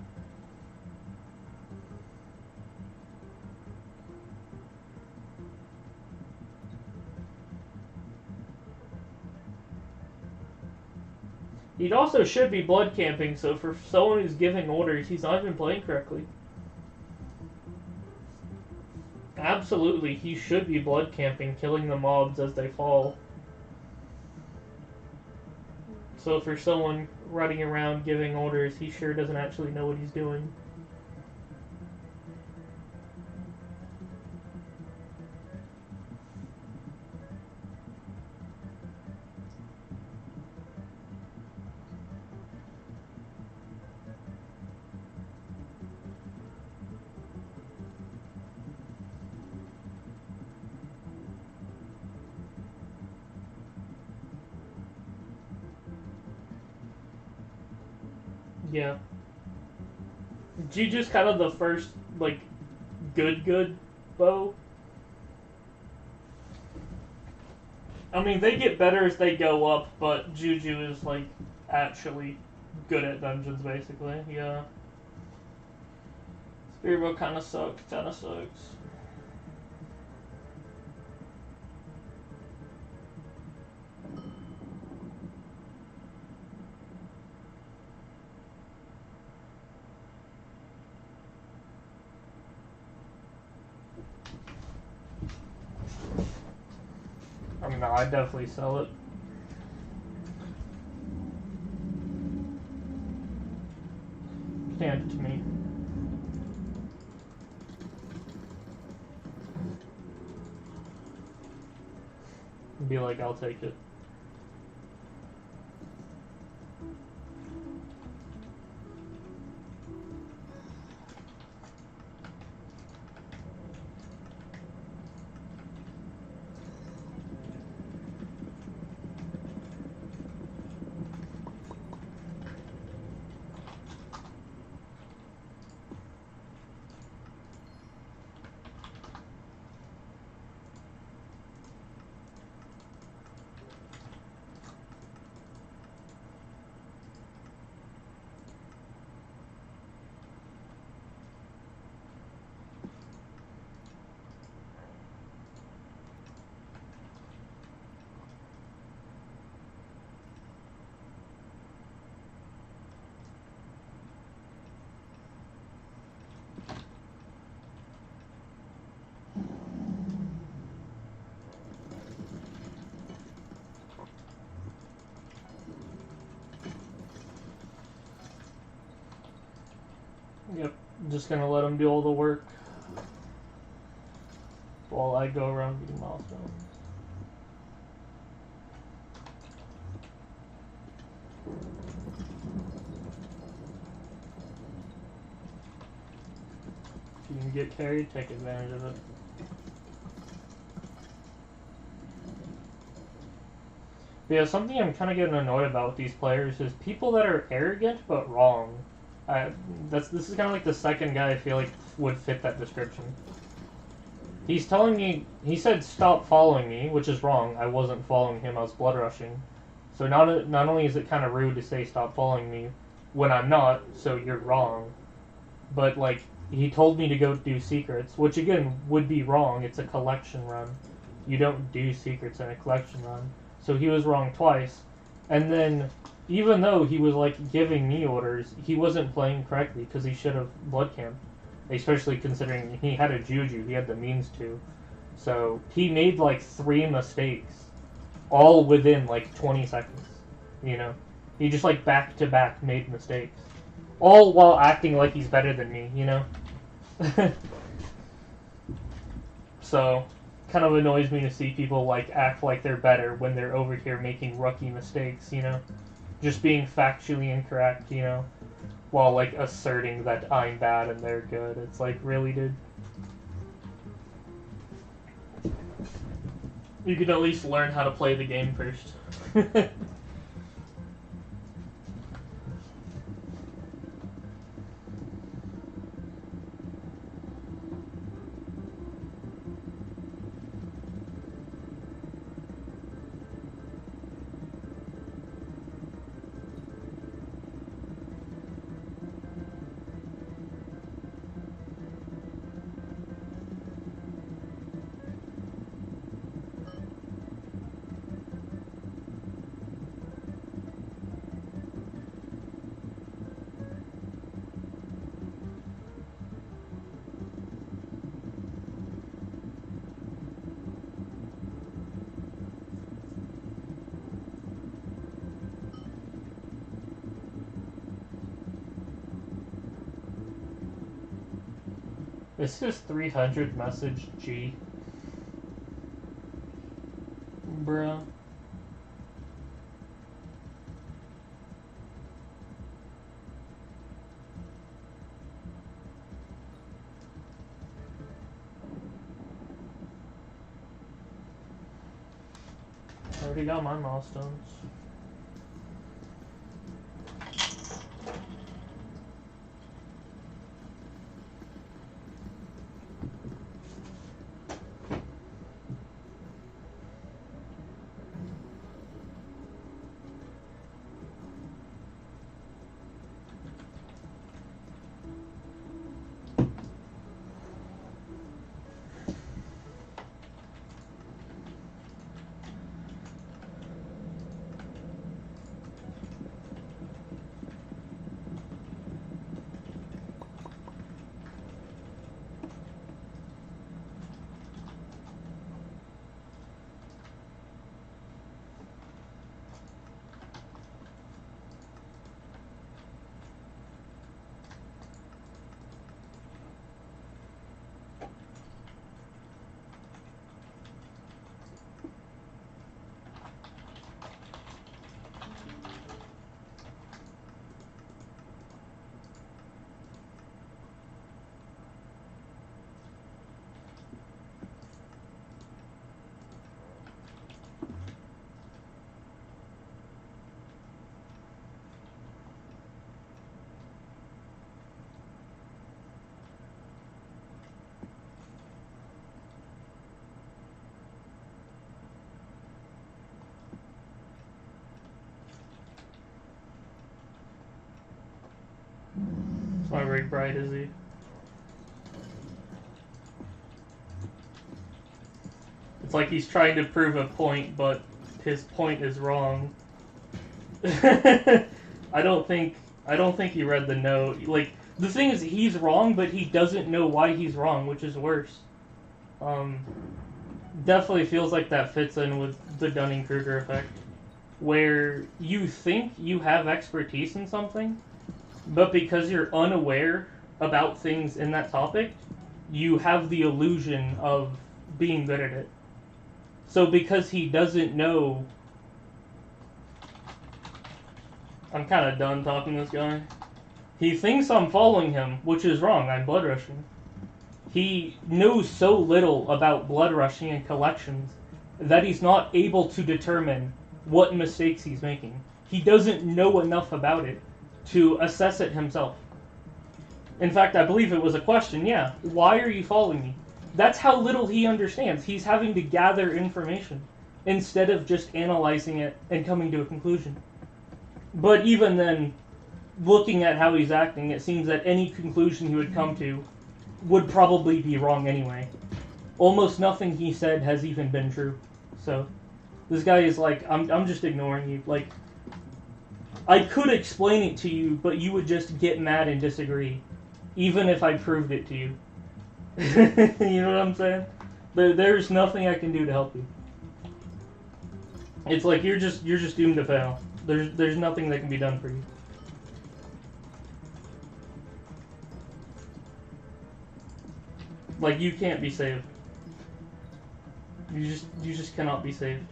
He also should be blood camping, so for someone who's giving orders, he's not even playing correctly. Absolutely, he should be blood camping, killing the mobs as they fall. So for someone running around giving orders, he sure doesn't actually know what he's doing. Yeah. Juju's kind of the first, like, good bow. I mean, they get better as they go up, but Juju is, like, actually good at dungeons, basically. Yeah. Spirit bow kind of sucks. I mean, no, I'd definitely sell it. Hand it to me. Be like, I'll take it. Yep, I'm just gonna let him do all the work while I go around getting milestones. If you can get carried, take advantage of it. Yeah, something I'm kind of getting annoyed about with these players is people that are arrogant but wrong. This is kind of like the second guy I feel like would fit that description. He's telling me, he said stop following me, which is wrong. I wasn't following him, I was blood rushing. So not only is it kind of rude to say stop following me when I'm not, so you're wrong, but like he told me to go do secrets, which again would be wrong. It's a collection run. You don't do secrets in a collection run. So he was wrong twice. And then even though he was like giving me orders, he wasn't playing correctly because he should have blood camped. Especially considering he had a juju, he had the means to. So he made like 3 mistakes, all within like 20 seconds. You know, he just like back to back made mistakes, all while acting like he's better than me. You know. So, kind of annoys me to see people like act like they're better when they're over here making rookie mistakes. You know, just being factually incorrect. You know. While like asserting that I'm bad and they're good. It's like, really, dude? You could at least learn how to play the game first. This is 300 message G. Bruh. I already got my milestones. It's not very bright, is he? It's like he's trying to prove a point, but his point is wrong. I don't think he read the note. Like, the thing is, he's wrong, but he doesn't know why he's wrong, which is worse. Definitely feels like that fits in with the Dunning-Kruger effect, where you think you have expertise in something, but because you're unaware about things in that topic, you have the illusion of being good at it. So because he doesn't know... I'm kind of done talking to this guy. He thinks I'm following him, which is wrong. I'm blood rushing. He knows so little about blood rushing and collections that he's not able to determine what mistakes he's making. He doesn't know enough about it to assess it himself. In fact, I believe it was a question, yeah, why are you following me? That's how little he understands. He's having to gather information instead of just analyzing it and coming to a conclusion. But even then, looking at how he's acting, it seems that any conclusion he would come to would probably be wrong anyway. Almost nothing he said has even been true. So, this guy is like, I'm just ignoring you. Like, I could explain it to you, but you would just get mad and disagree. Even if I proved it to you. You know what I'm saying? There's nothing I can do to help you. It's like you're just doomed to fail. There's nothing that can be done for you. Like, you can't be saved. You just cannot be saved.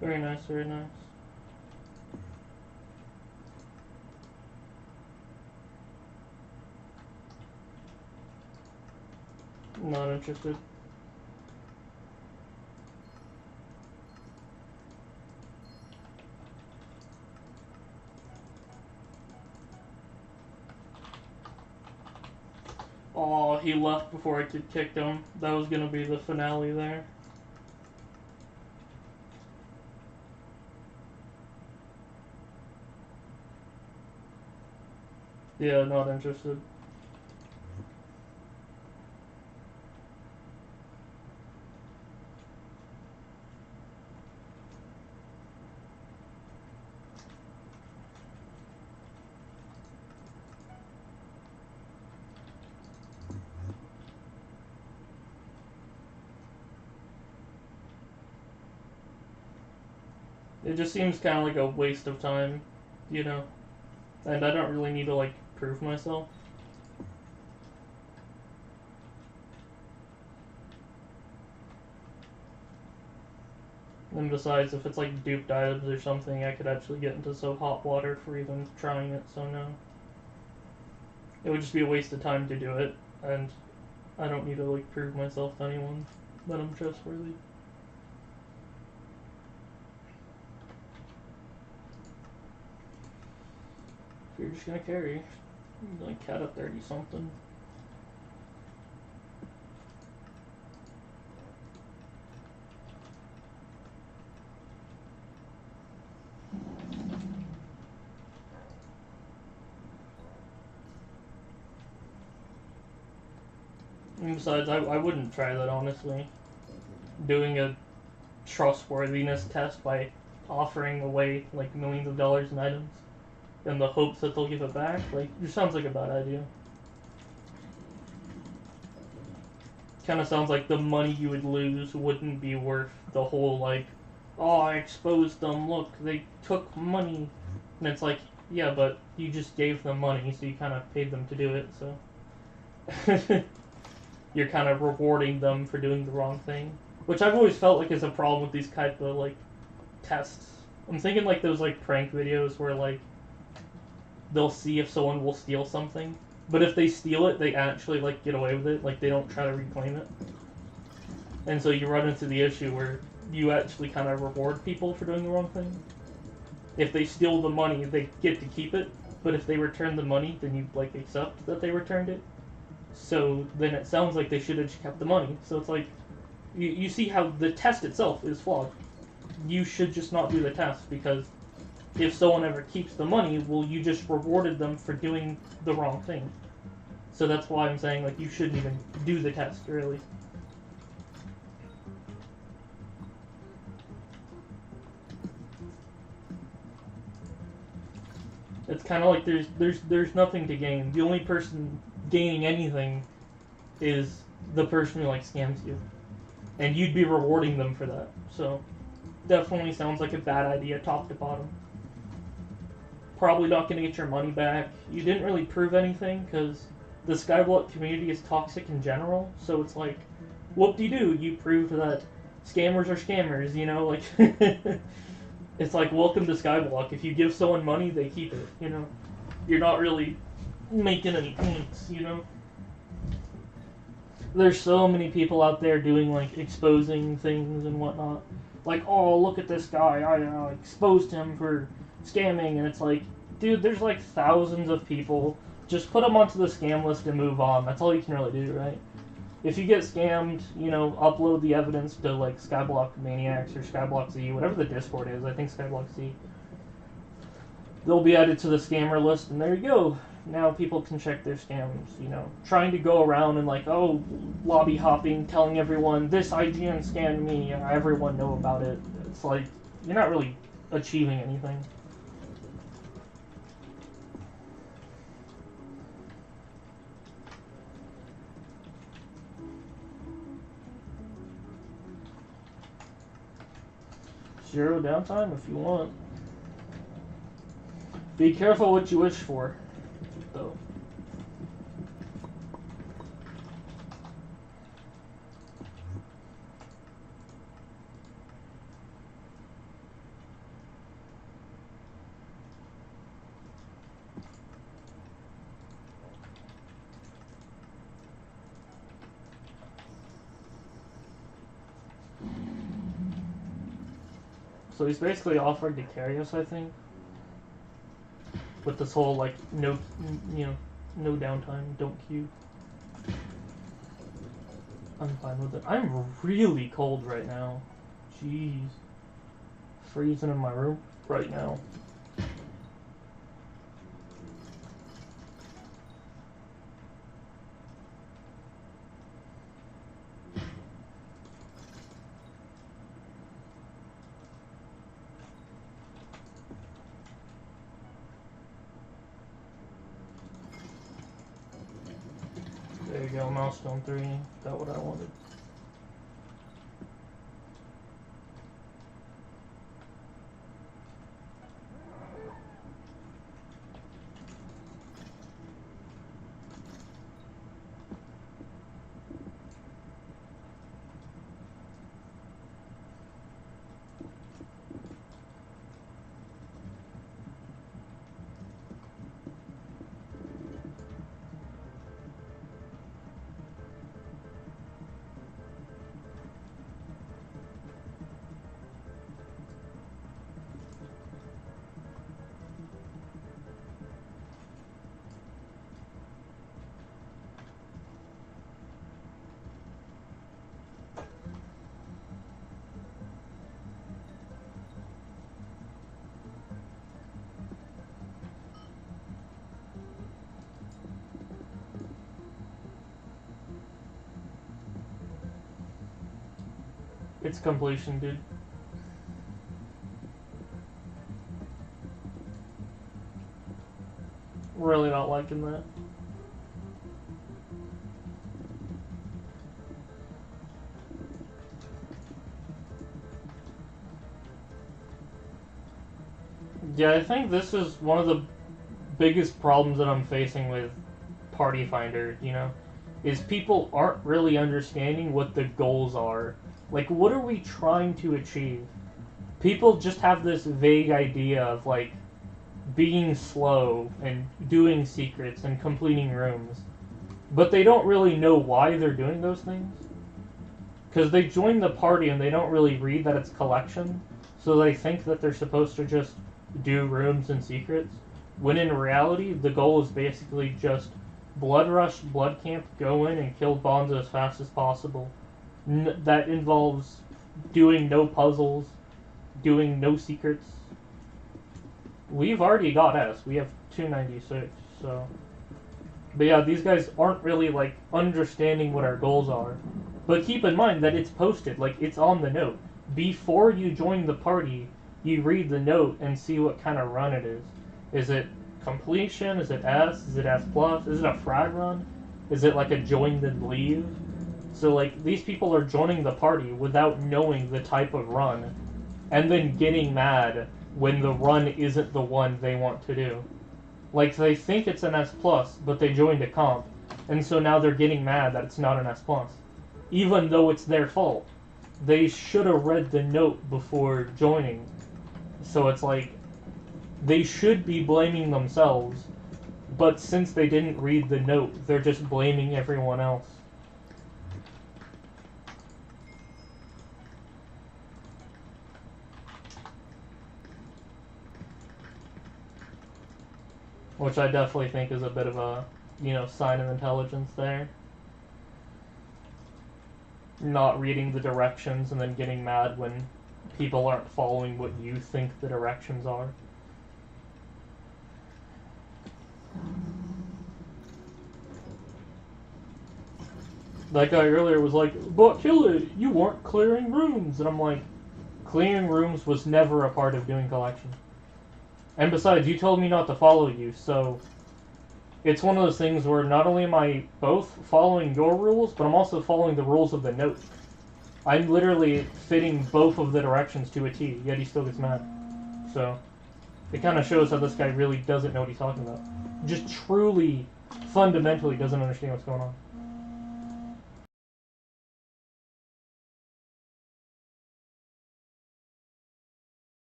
Very nice, very nice. Not interested. Oh, he left before I could kick him. That was gonna be the finale there. Yeah, not interested. It just seems kind of like a waste of time, you know? And I don't really need to, like, prove myself. And besides, if it's like duped items or something, I could actually get into so hot water for even trying it, so no. It would just be a waste of time to do it, and I don't need to, like, prove myself to anyone that I'm trustworthy. If you're just gonna carry, like, cat a 30-something. And besides, I wouldn't try that, honestly. Doing a trustworthiness test by offering away, like, millions of dollars in items in the hopes that they'll give it back, like, it sounds like a bad idea. Kind of sounds like the money you would lose wouldn't be worth the whole, like, oh, I exposed them, look, they took money. And it's like, yeah, but you just gave them money, so you kind of paid them to do it, so... You're kind of rewarding them for doing the wrong thing. Which I've always felt like is a problem with these type of, like, tests. I'm thinking, like, those, like, prank videos where, like, they'll see if someone will steal something. But if they steal it, they actually like get away with it. Like they don't try to reclaim it. And so you run into the issue where you actually kind of reward people for doing the wrong thing. If they steal the money, they get to keep it. But if they return the money, then you like accept that they returned it. So then it sounds like they should have just kept the money. So it's like, you see how the test itself is flawed. You should just not do the test, because if someone ever keeps the money, well, you just rewarded them for doing the wrong thing. So that's why I'm saying, like, you shouldn't even do the test, really. It's kind of like there's nothing to gain. The only person gaining anything is the person who like scams you, and you'd be rewarding them for that. So definitely sounds like a bad idea, top to bottom. Probably not going to get your money back. You didn't really prove anything because the Skyblock community is toxic in general. So it's like, whoop-de-doo, you proved that scammers are scammers. You know, like. It's like, welcome to Skyblock. If you give someone money, they keep it, you know? You're not really making any points, you know? There's so many people out there doing, like, exposing things and whatnot. Like, oh, look at this guy. I exposed him for scamming. And it's like, dude, there's, like, thousands of people. Just put them onto the scam list and move on. That's all you can really do, right? If you get scammed, you know, upload the evidence to, like, Skyblock Maniacs or Skyblock Z, whatever the Discord is. I think Skyblock Z. They'll be added to the scammer list, and there you go. Now people can check their scams, you know. Trying to go around and, like, oh, lobby hopping, telling everyone, this IGN scammed me, everyone know about it. It's like, you're not really achieving anything. Zero downtime if you want. Be careful what you wish for, though. So he's basically offered to carry us, I think. With this whole, like, no downtime, don't queue. I'm fine with it. I'm really cold right now. Jeez. Freezing in my room right now. There you go, milestone 3. Got what I wanted. It's completion, dude. Really not liking that. Yeah, I think this is one of the biggest problems that I'm facing with Party Finder, you know, is people aren't really understanding what the goals are. Like, what are we trying to achieve? People just have this vague idea of, like, being slow and doing secrets and completing rooms, but they don't really know why they're doing those things. Because they join the party and they don't really read that it's collection, so they think that they're supposed to just do rooms and secrets, when in reality the goal is basically just blood rush, blood camp, go in and kill Bonzo as fast as possible. That involves doing no puzzles, doing no secrets. We've already got S. We have 296, so... But yeah, these guys aren't really, like, understanding what our goals are. But keep in mind that it's posted, like, it's on the note. Before you join the party, you read the note and see what kind of run it is. Is it completion? Is it S? Is it S+? Is it a frag run? Is it like a join then leave? So, like, these people are joining the party without knowing the type of run, and then getting mad when the run isn't the one they want to do. Like, they think it's an S+, but they joined a comp, and so now they're getting mad that it's not an S+. Even though it's their fault. They should have read the note before joining. So it's like, they should be blaming themselves, but since they didn't read the note, they're just blaming everyone else. Which I definitely think is a bit of a, sign of intelligence there. Not reading the directions and then getting mad when people aren't following what you think the directions are. That guy earlier was like, but KillIt, you weren't clearing rooms. And I'm like, clearing rooms was never a part of doing collection. And besides, you told me not to follow you, so it's one of those things where not only am I both following your rules, but I'm also following the rules of the note. I'm literally fitting both of the directions to a T, yet he still gets mad. So, it kind of shows how this guy really doesn't know what he's talking about. Just truly, fundamentally doesn't understand what's going on.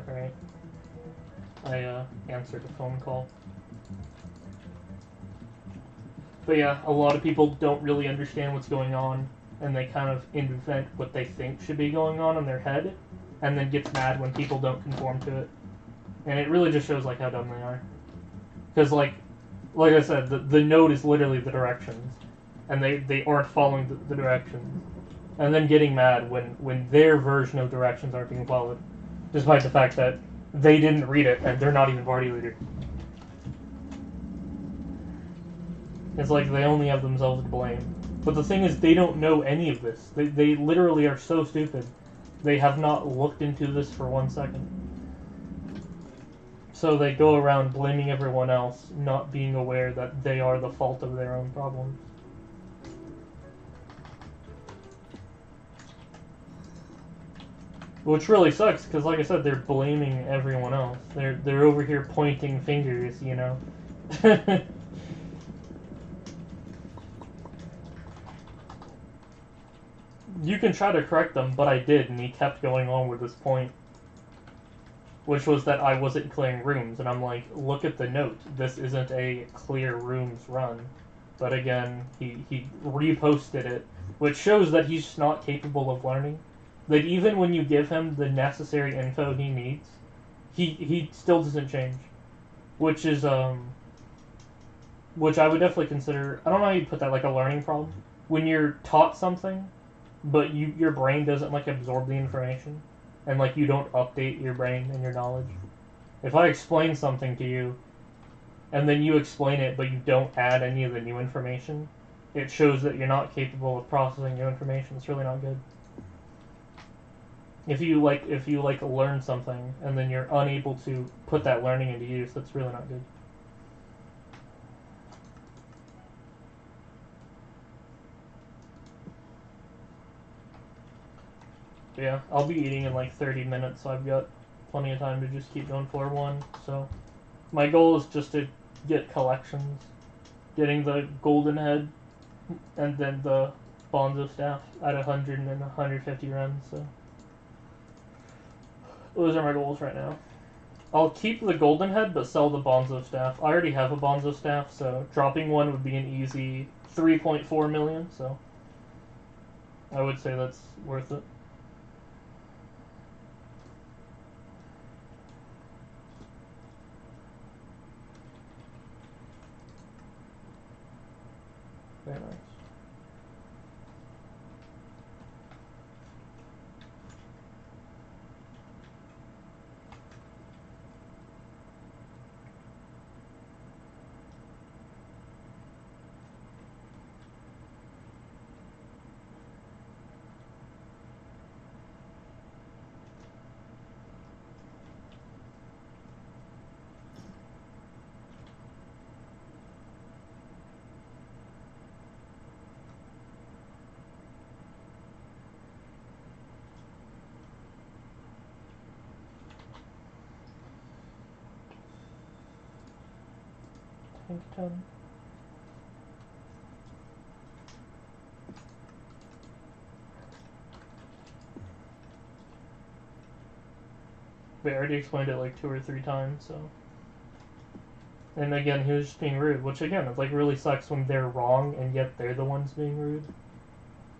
Alright. I answered a phone call. But yeah, a lot of people don't really understand what's going on, and they kind of invent what they think should be going on in their head, and then gets mad when people don't conform to it. And it really just shows like how dumb they are. Because like I said, the note is literally the directions, and they aren't following the directions, and then getting mad when their version of directions aren't being followed, despite the fact that they didn't read it and they're not even party leader. It's like they only have themselves to blame. But the thing is, they don't know any of this. They literally are so stupid. They have not looked into this for 1 second. So they go around blaming everyone else, not being aware that they are the fault of their own problems. Which really sucks, because like I said, they're blaming everyone else. They're over here pointing fingers, you know? You can try to correct them, but I did, and he kept going on with this point. which was that I wasn't clearing rooms, and I'm like, look at the note. This isn't a clear rooms run. But again, he reposted it, which shows that he's just not capable of learning. That even when you give him the necessary info he needs, he still doesn't change. Which is, which I would definitely consider, I don't know how you put that, like a learning problem. When you're taught something, but your brain doesn't, like, absorb the information, and, like, you don't update your brain and your knowledge. If I explain something to you, and then you explain it, but you don't add any of the new information, it shows that you're not capable of processing new information. It's really not good. If you learn something, and then you're unable to put that learning into use, that's really not good. Yeah, I'll be eating in like 30 minutes, so I've got plenty of time to just keep going floor 1. So my goal is just to get collections, getting the golden head, and then the bonzo staff at 100 and 150 runs. So those are my goals right now. I'll keep the golden head, but sell the bonzo staff. I already have a bonzo staff, so dropping one would be an easy 3.4 million. So I would say that's worth it. Very nice. Tank 10. But I already explained it like 2 or 3 times, so. And again, he was just being rude, which again, it like really sucks when they're wrong and yet they're the ones being rude.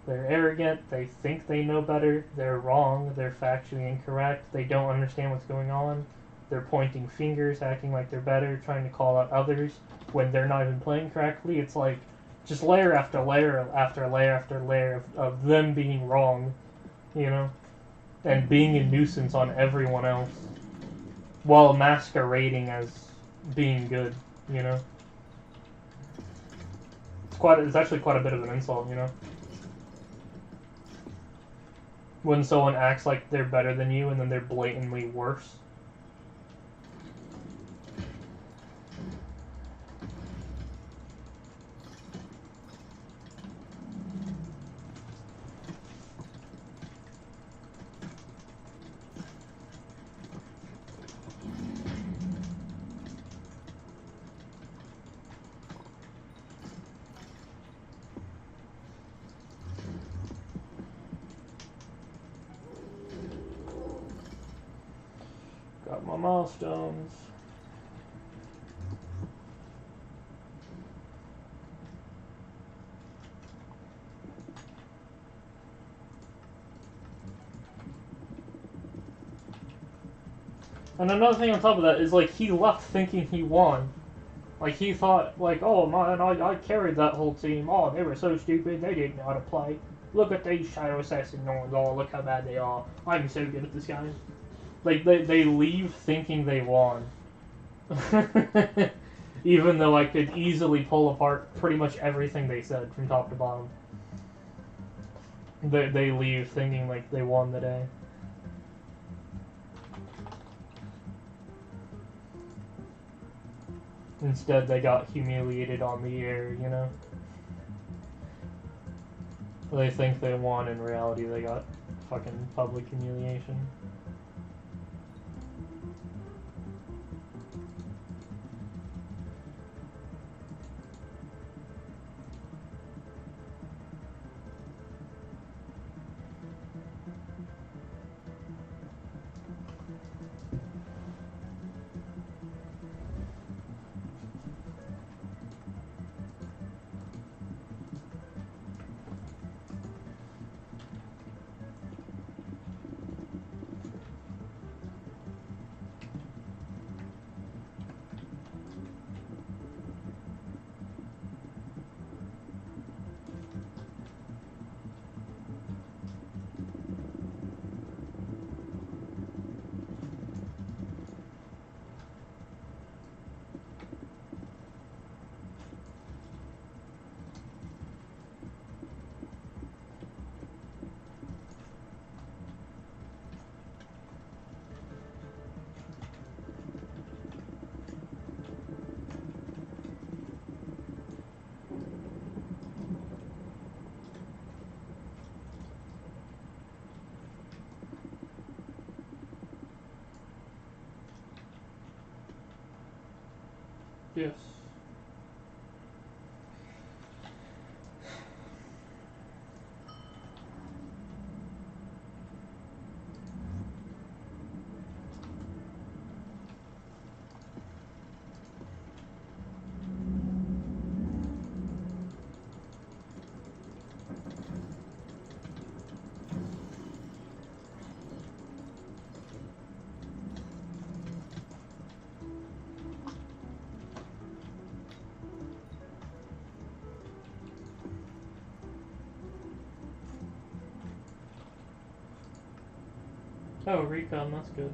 They're arrogant, they think they know better, they're wrong, they're factually incorrect, they don't understand what's going on, they're pointing fingers, acting like they're better, trying to call out others when they're not even playing correctly. It's like just layer after layer after layer after layer of them being wrong, you know? And being a nuisance on everyone else while masquerading as being good, you know? It's actually quite a bit of an insult, you know? When someone acts like they're better than you and then they're blatantly worse. Got my milestones. And another thing on top of that is, like, he left thinking he won. Like, he thought, like, oh man, I carried that whole team. Oh, they were so stupid, they didn't know how to play. Look at these Shadow Assassin Norns, oh, look how bad they are. I'm so good at this guy. Like, they leave thinking they won. Even though I could easily pull apart pretty much everything they said from top to bottom. They leave thinking like they won the day. Instead, they got humiliated on the air, you know? They think they won, in reality they got fucking public humiliation. Yes. Oh, recon, that's good.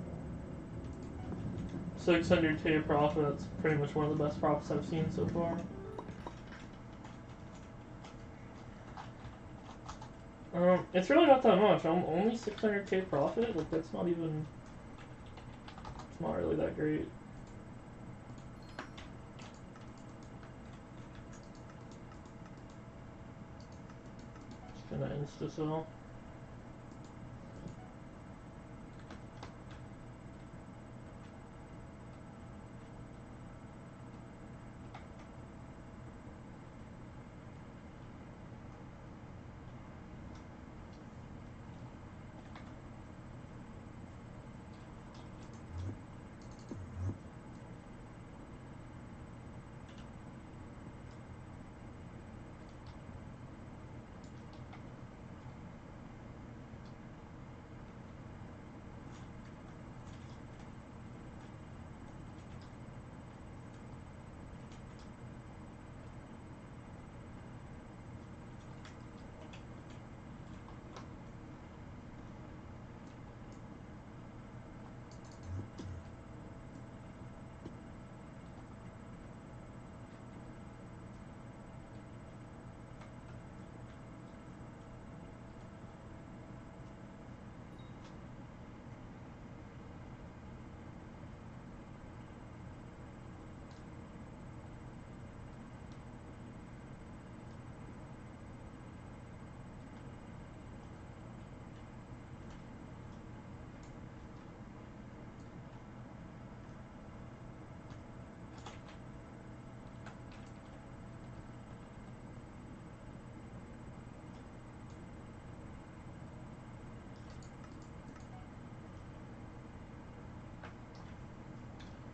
600k profit, that's pretty much one of the best profits I've seen so far. It's really not that much. I'm only 600k profit. Like, that's not even. It's not really that great. Just gonna insta sell.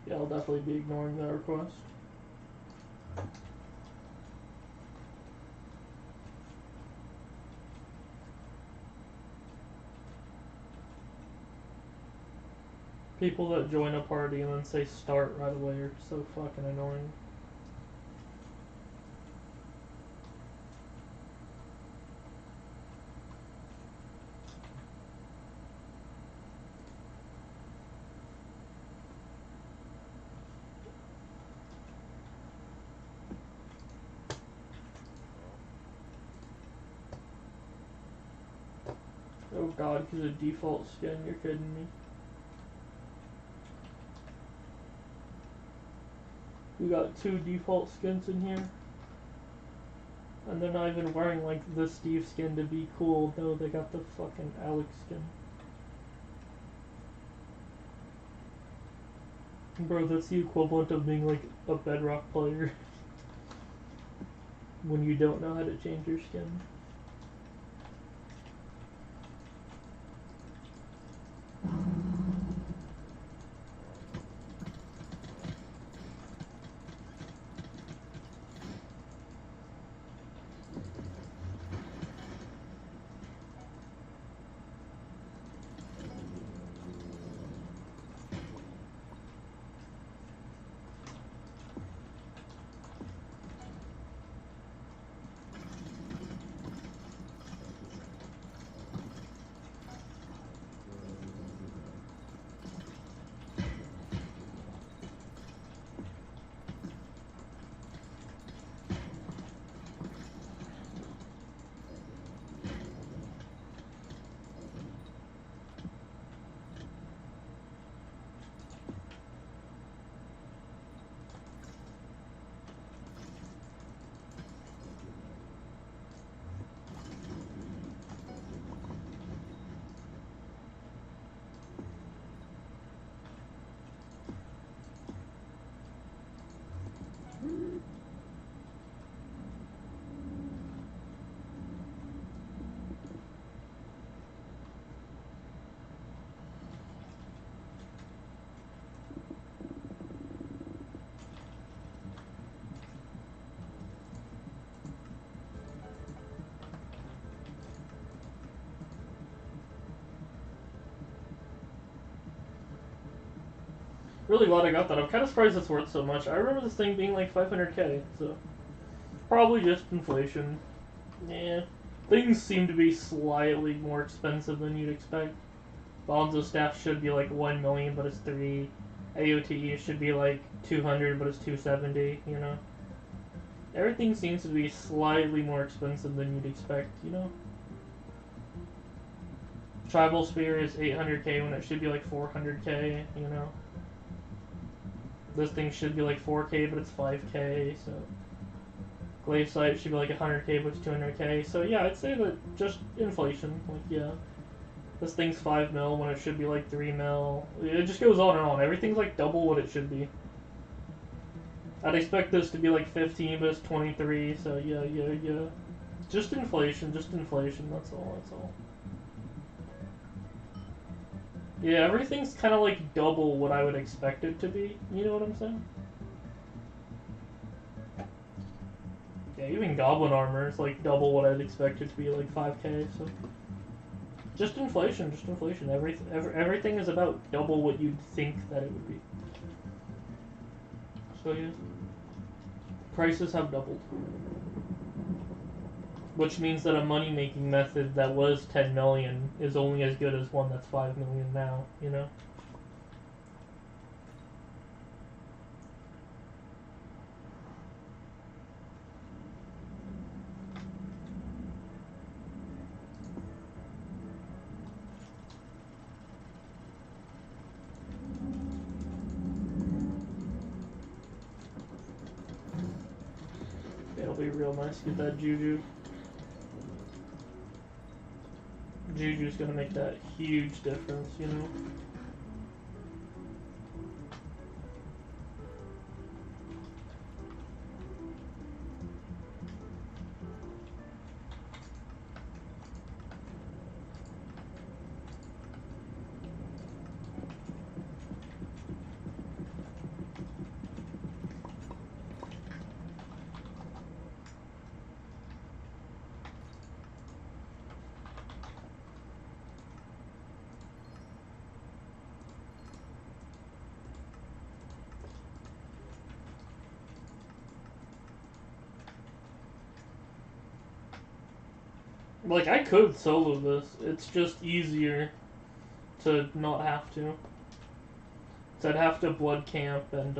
Yeah, I'll definitely be ignoring that request. People that join a party and then say start right away are so fucking annoying. Oh god, he's a default skin, you're kidding me. We got 2 default skins in here. And they're not even wearing like the Steve skin to be cool. No, they got the fucking Alex skin. Bro, that's the equivalent of being like a Bedrock player. When you don't know how to change your skin. really glad I got that. I'm kind of surprised it's worth so much. I remember this thing being like 500k, so probably just inflation. Yeah, things seem to be slightly more expensive than you'd expect. Bonzo staff should be like 1 million, but it's 3. AOTE should be like 200, but it's 270. You know, everything seems to be slightly more expensive than you'd expect. You know. Tribal Spear is 800k when it should be like 400k, you know. This thing should be like 4k, but it's 5k, so... Glaive Sight should be like 100k, but it's 200k, so yeah, I'd say that just inflation, like, yeah. This thing's 5 mil when it should be like 3 mil. It just goes on and on. Everything's like double what it should be. I'd expect this to be like 15, but it's 23, so yeah. Just inflation, that's all. Yeah, everything's kind of like double what I would expect it to be. You know what I'm saying? Yeah, even Goblin Armor is like double what I'd expect it to be, like 5k, so... Just inflation. Everything is about double what you'd think that it would be. So yeah. Prices have doubled. Which means that a money-making method that was 10 million is only as good as one that's 5 million now, you know? It'll be real nice to get that Juju. Juju's gonna make that huge difference, you know? Like, I could solo this. It's just easier to not have to. So I'd have to blood camp and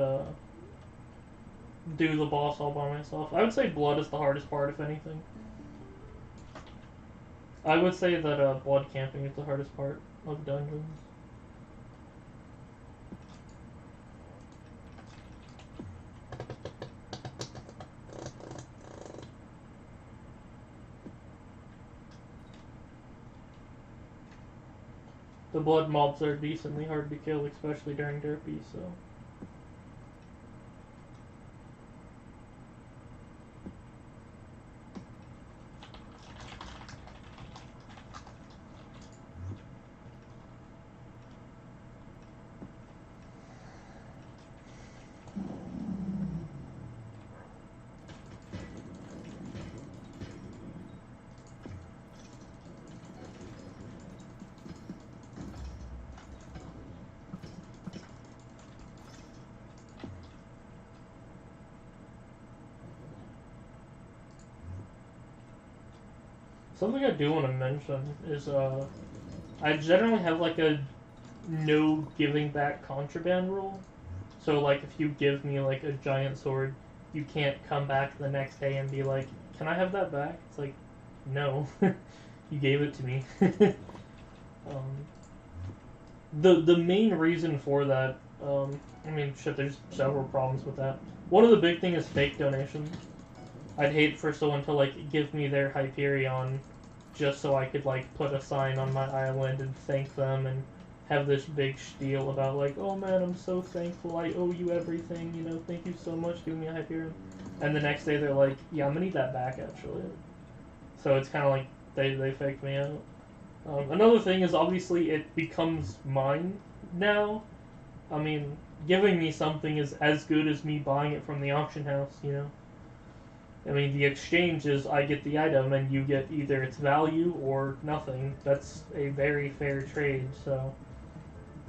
do the boss all by myself. I would say blood is the hardest part, if anything. I would say that blood camping is the hardest part of dungeons. The blood mobs are decently hard to kill, especially during derpy, so... Something I do want to mention is, I generally have, like, a no giving back contraband rule. So, like, if you give me, like, a giant sword, you can't come back the next day and be like, can I have that back? It's like, no. You gave it to me. The main reason for that, I mean, shit, there's several problems with that. One of the big things is fake donations. I'd hate for someone to, like, give me their Hyperion just so I could, like, put a sign on my island and thank them and have this big spiel about, like, oh man, I'm so thankful, I owe you everything, you know, thank you so much, give me a Hyperion. And the next day they're like, yeah, I'm gonna need that back, actually. So it's kind of like they faked me out. Another thing is, obviously, it becomes mine now. I mean, giving me something is as good as me buying it from the auction house, you know? I mean, the exchange is I get the item and you get either its value or nothing. That's a very fair trade, so...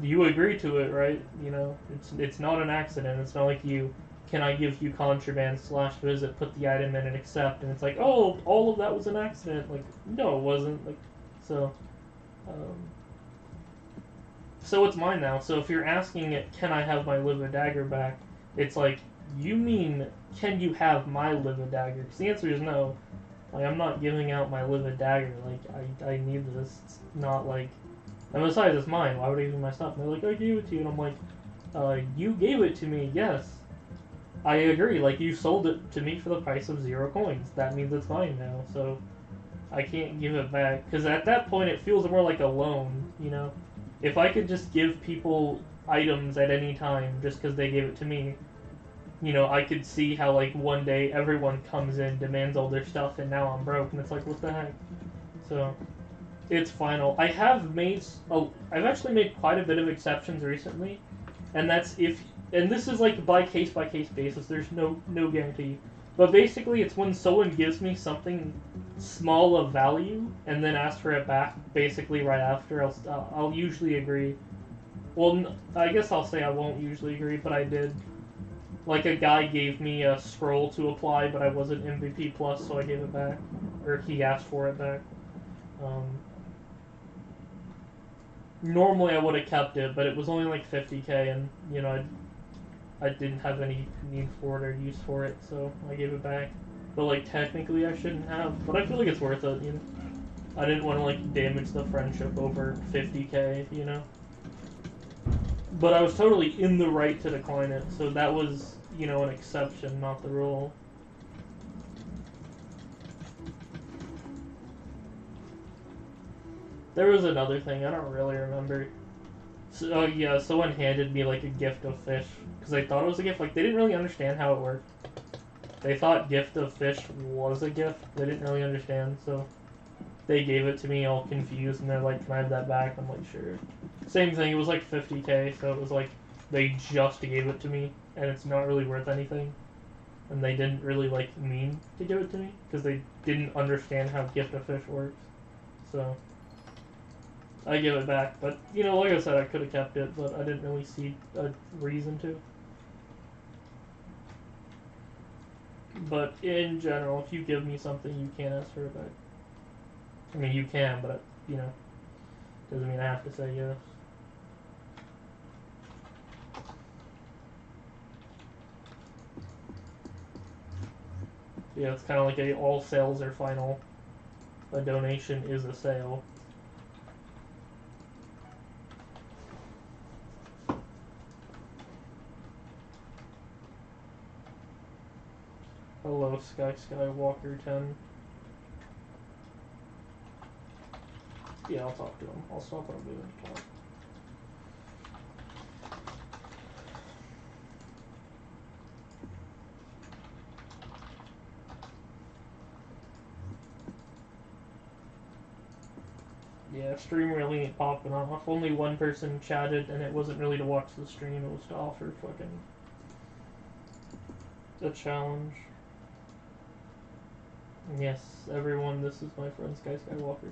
you agree to it, right? You know, it's not an accident. It's not like can I give you contraband / visit, put the item in and accept, and it's like, oh, all of that was an accident. Like, no, it wasn't. Like, so, um, so it's mine now. So if you're asking it, can I have my livid dagger back? It's like, you mean, can you have my livid dagger? Because the answer is no. Like, I'm not giving out my livid dagger. Like, I need this. It's not like, and besides, it's mine. Why would I give you my stuff? And they're like, I gave it to you. And I'm like, you gave it to me, yes. I agree. Like, you sold it to me for the price of 0 coins. That means it's mine now. So, I can't give it back. Because at that point, it feels more like a loan, you know? If I could just give people items at any time just because they gave it to me, you know, I could see how, like, one day everyone comes in, demands all their stuff, and now I'm broke. And it's like, what the heck? So, it's final. I've I've actually made quite a bit of exceptions recently, and that's and this is like by case basis. There's no guarantee, but basically it's when someone gives me something small of value and then asks for it back, basically right after. I'll usually agree. Well, I guess I'll say I won't usually agree, but I did. Like, a guy gave me a scroll to apply, but I wasn't MVP plus, so I gave it back, or he asked for it back. Normally I would have kept it, but it was only like 50k, and you know I didn't have any need for it or use for it, so I gave it back. But like technically I shouldn't have, but I feel like it's worth it, you know. I didn't want to like damage the friendship over 50k, you know. But I was totally in the right to decline it, so that was, you know, an exception, not the rule. There was another thing, I don't really remember. So, oh yeah, someone handed me like a gift of fish, because they thought it was a gift. Like, they didn't really understand how it worked. They thought gift of fish was a gift. They didn't really understand, so they gave it to me all confused, and they're like, can I have that back? I'm like, sure. Same thing, it was like 50k, so it was like, they just gave it to me, and it's not really worth anything. And they didn't really, like, mean to give it to me, because they didn't understand how gift of fish works. So I give it back, but, you know, like I said, I could have kept it, but I didn't really see a reason to. But in general, if you give me something, you can't ask for it back. I mean, you can, but, you know, doesn't mean I have to say yes. Yeah, it's kind of like all sales are final. A donation is a sale. Hello, Skywalker 10. Yeah, I'll talk to him. I'll stop what I'm doing to talk. Yeah, stream really ain't popping off. Only one person chatted, and it wasn't really to watch the stream, it was to offer fucking a challenge. Yes, everyone, this is my friend Skywalker 10.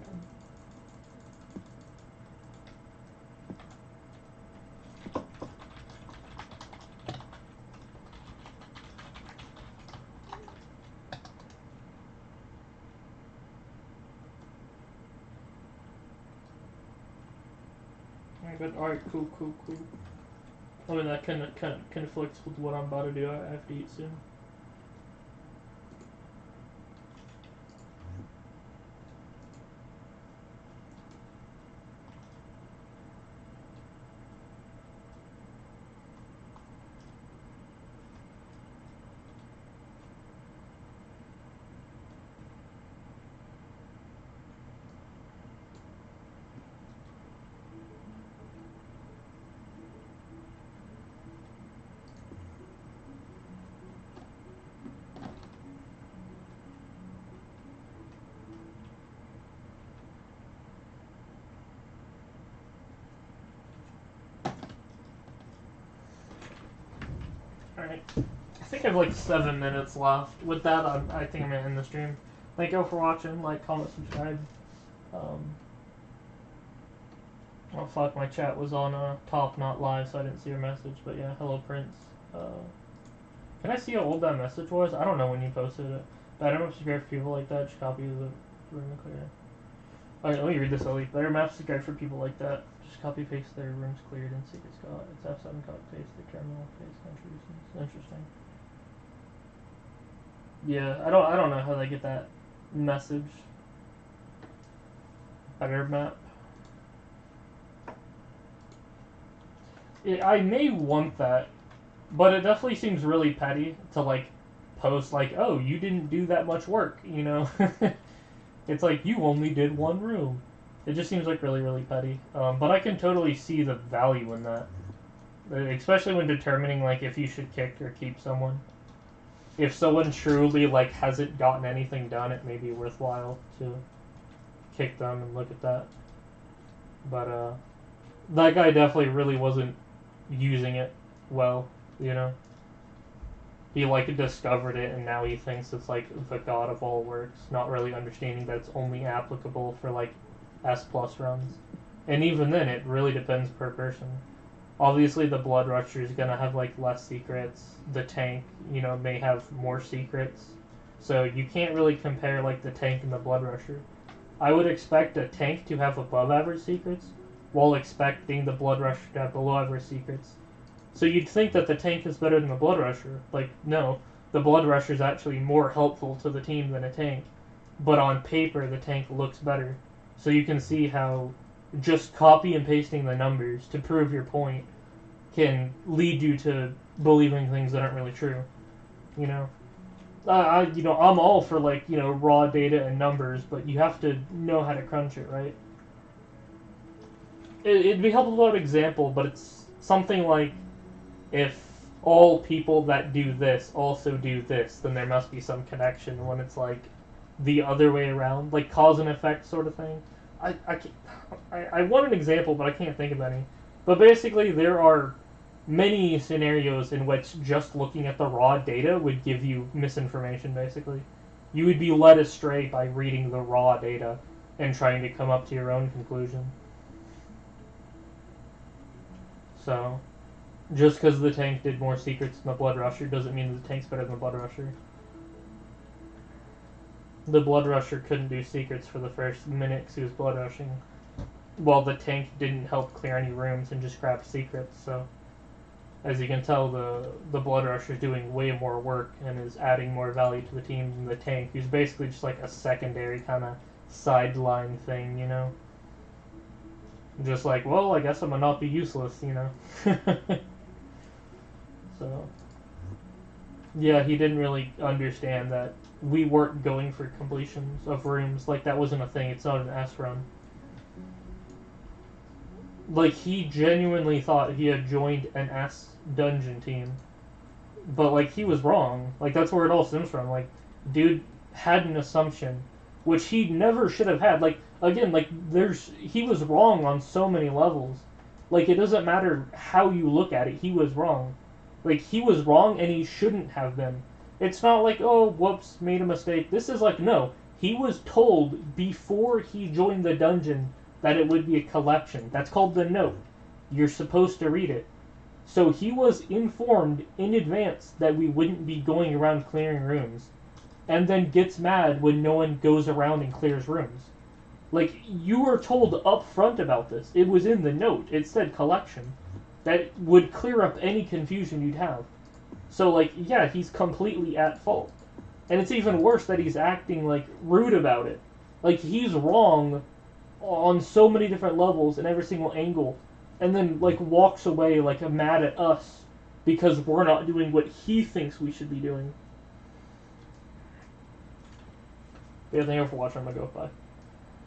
Alright, cool. I mean, that kind of conflicts with what I'm about to do. I have to eat soon. Alright. I think I have like 7 minutes left. With that, I think I'm going to end the stream. Thank you all for watching. Like, comment, subscribe. Oh fuck, my chat was on top, not live, so I didn't see your message. But yeah, hello Prince. Can I see how old that message was? I don't know when you posted it. Better maps is great for people like that. Just copy the room clear. Alright, let me read this, Ellie. Better maps is great for people like that. Just copy paste their rooms cleared and secrets got. It's F7 copy paste the terminal paste contributions. Interesting. Yeah, I don't know how they get that message. Better map. I may want that, but it definitely seems really petty to like post like, oh, you didn't do that much work, you know? It's like, you only did one room. It just seems like really, really petty. But I can totally see the value in that. Especially when determining like if you should kick or keep someone. If someone truly like hasn't gotten anything done, it may be worthwhile to kick them and look at that. But that guy definitely really wasn't using it well, you know? He like discovered it and now he thinks it's like the god of all works, not really understanding that it's only applicable for like S+ runs. And even then it really depends per person. Obviously the Blood Rusher is gonna have like less secrets. The tank, you know, may have more secrets. So you can't really compare like the tank and the Blood Rusher. I would expect a tank to have above average secrets, while expecting the Blood Rusher to have below average secrets. So you'd think that the tank is better than the Blood Rusher. Like, no, the Blood Rusher is actually more helpful to the team than a tank. But on paper, the tank looks better. So you can see how just copy and pasting the numbers to prove your point can lead you to believing things that aren't really true. You know? I'm all for like, you know, raw data and numbers, but you have to know how to crunch it, right? It'd be helpful to have an example, but it's something like, if all people that do this also do this, then there must be some connection. When it's like the other way around, like cause and effect sort of thing. I want an example, but I can't think of any. But basically, there are many scenarios in which just looking at the raw data would give you misinformation, basically. You would be led astray by reading the raw data and trying to come up to your own conclusion. So, just because the tank did more secrets than the Blood Rusher doesn't mean that the tank's better than the Blood Rusher. The Blood Rusher couldn't do secrets for the first minute because he was Blood Rushing, while the tank didn't help clear any rooms and just grabbed secrets, so... As you can tell, the Blood Rusher is doing way more work and is adding more value to the team than the tank, who's basically just like a secondary kind of sideline thing, you know? Just like, well, I guess I'm gonna not be useless, you know? So... Yeah, he didn't really understand that we weren't going for completions of rooms. Like, that wasn't a thing. It's not an S run. Like, he genuinely thought he had joined an S dungeon team. But, like, he was wrong. Like, that's where it all stems from. Like, dude had an assumption, which he never should have had. Like, again, like, he was wrong on so many levels. Like, it doesn't matter how you look at it, he was wrong. Like, he was wrong and he shouldn't have been. It's not like, oh, whoops, made a mistake. This is like, no. He was told before he joined the dungeon that it would be a collection. That's called the note. You're supposed to read it. So he was informed in advance that we wouldn't be going around clearing rooms. And then gets mad when no one goes around and clears rooms. Like, you were told up front about this. It was in the note. It said collection. That would clear up any confusion you'd have. So, like, yeah, he's completely at fault. And it's even worse that he's acting, like, rude about it. Like, he's wrong on so many different levels in every single angle. And then, like, walks away, like, mad at us because we're not doing what he thinks we should be doing. Yeah, thank you for watching. I'm gonna go. Bye.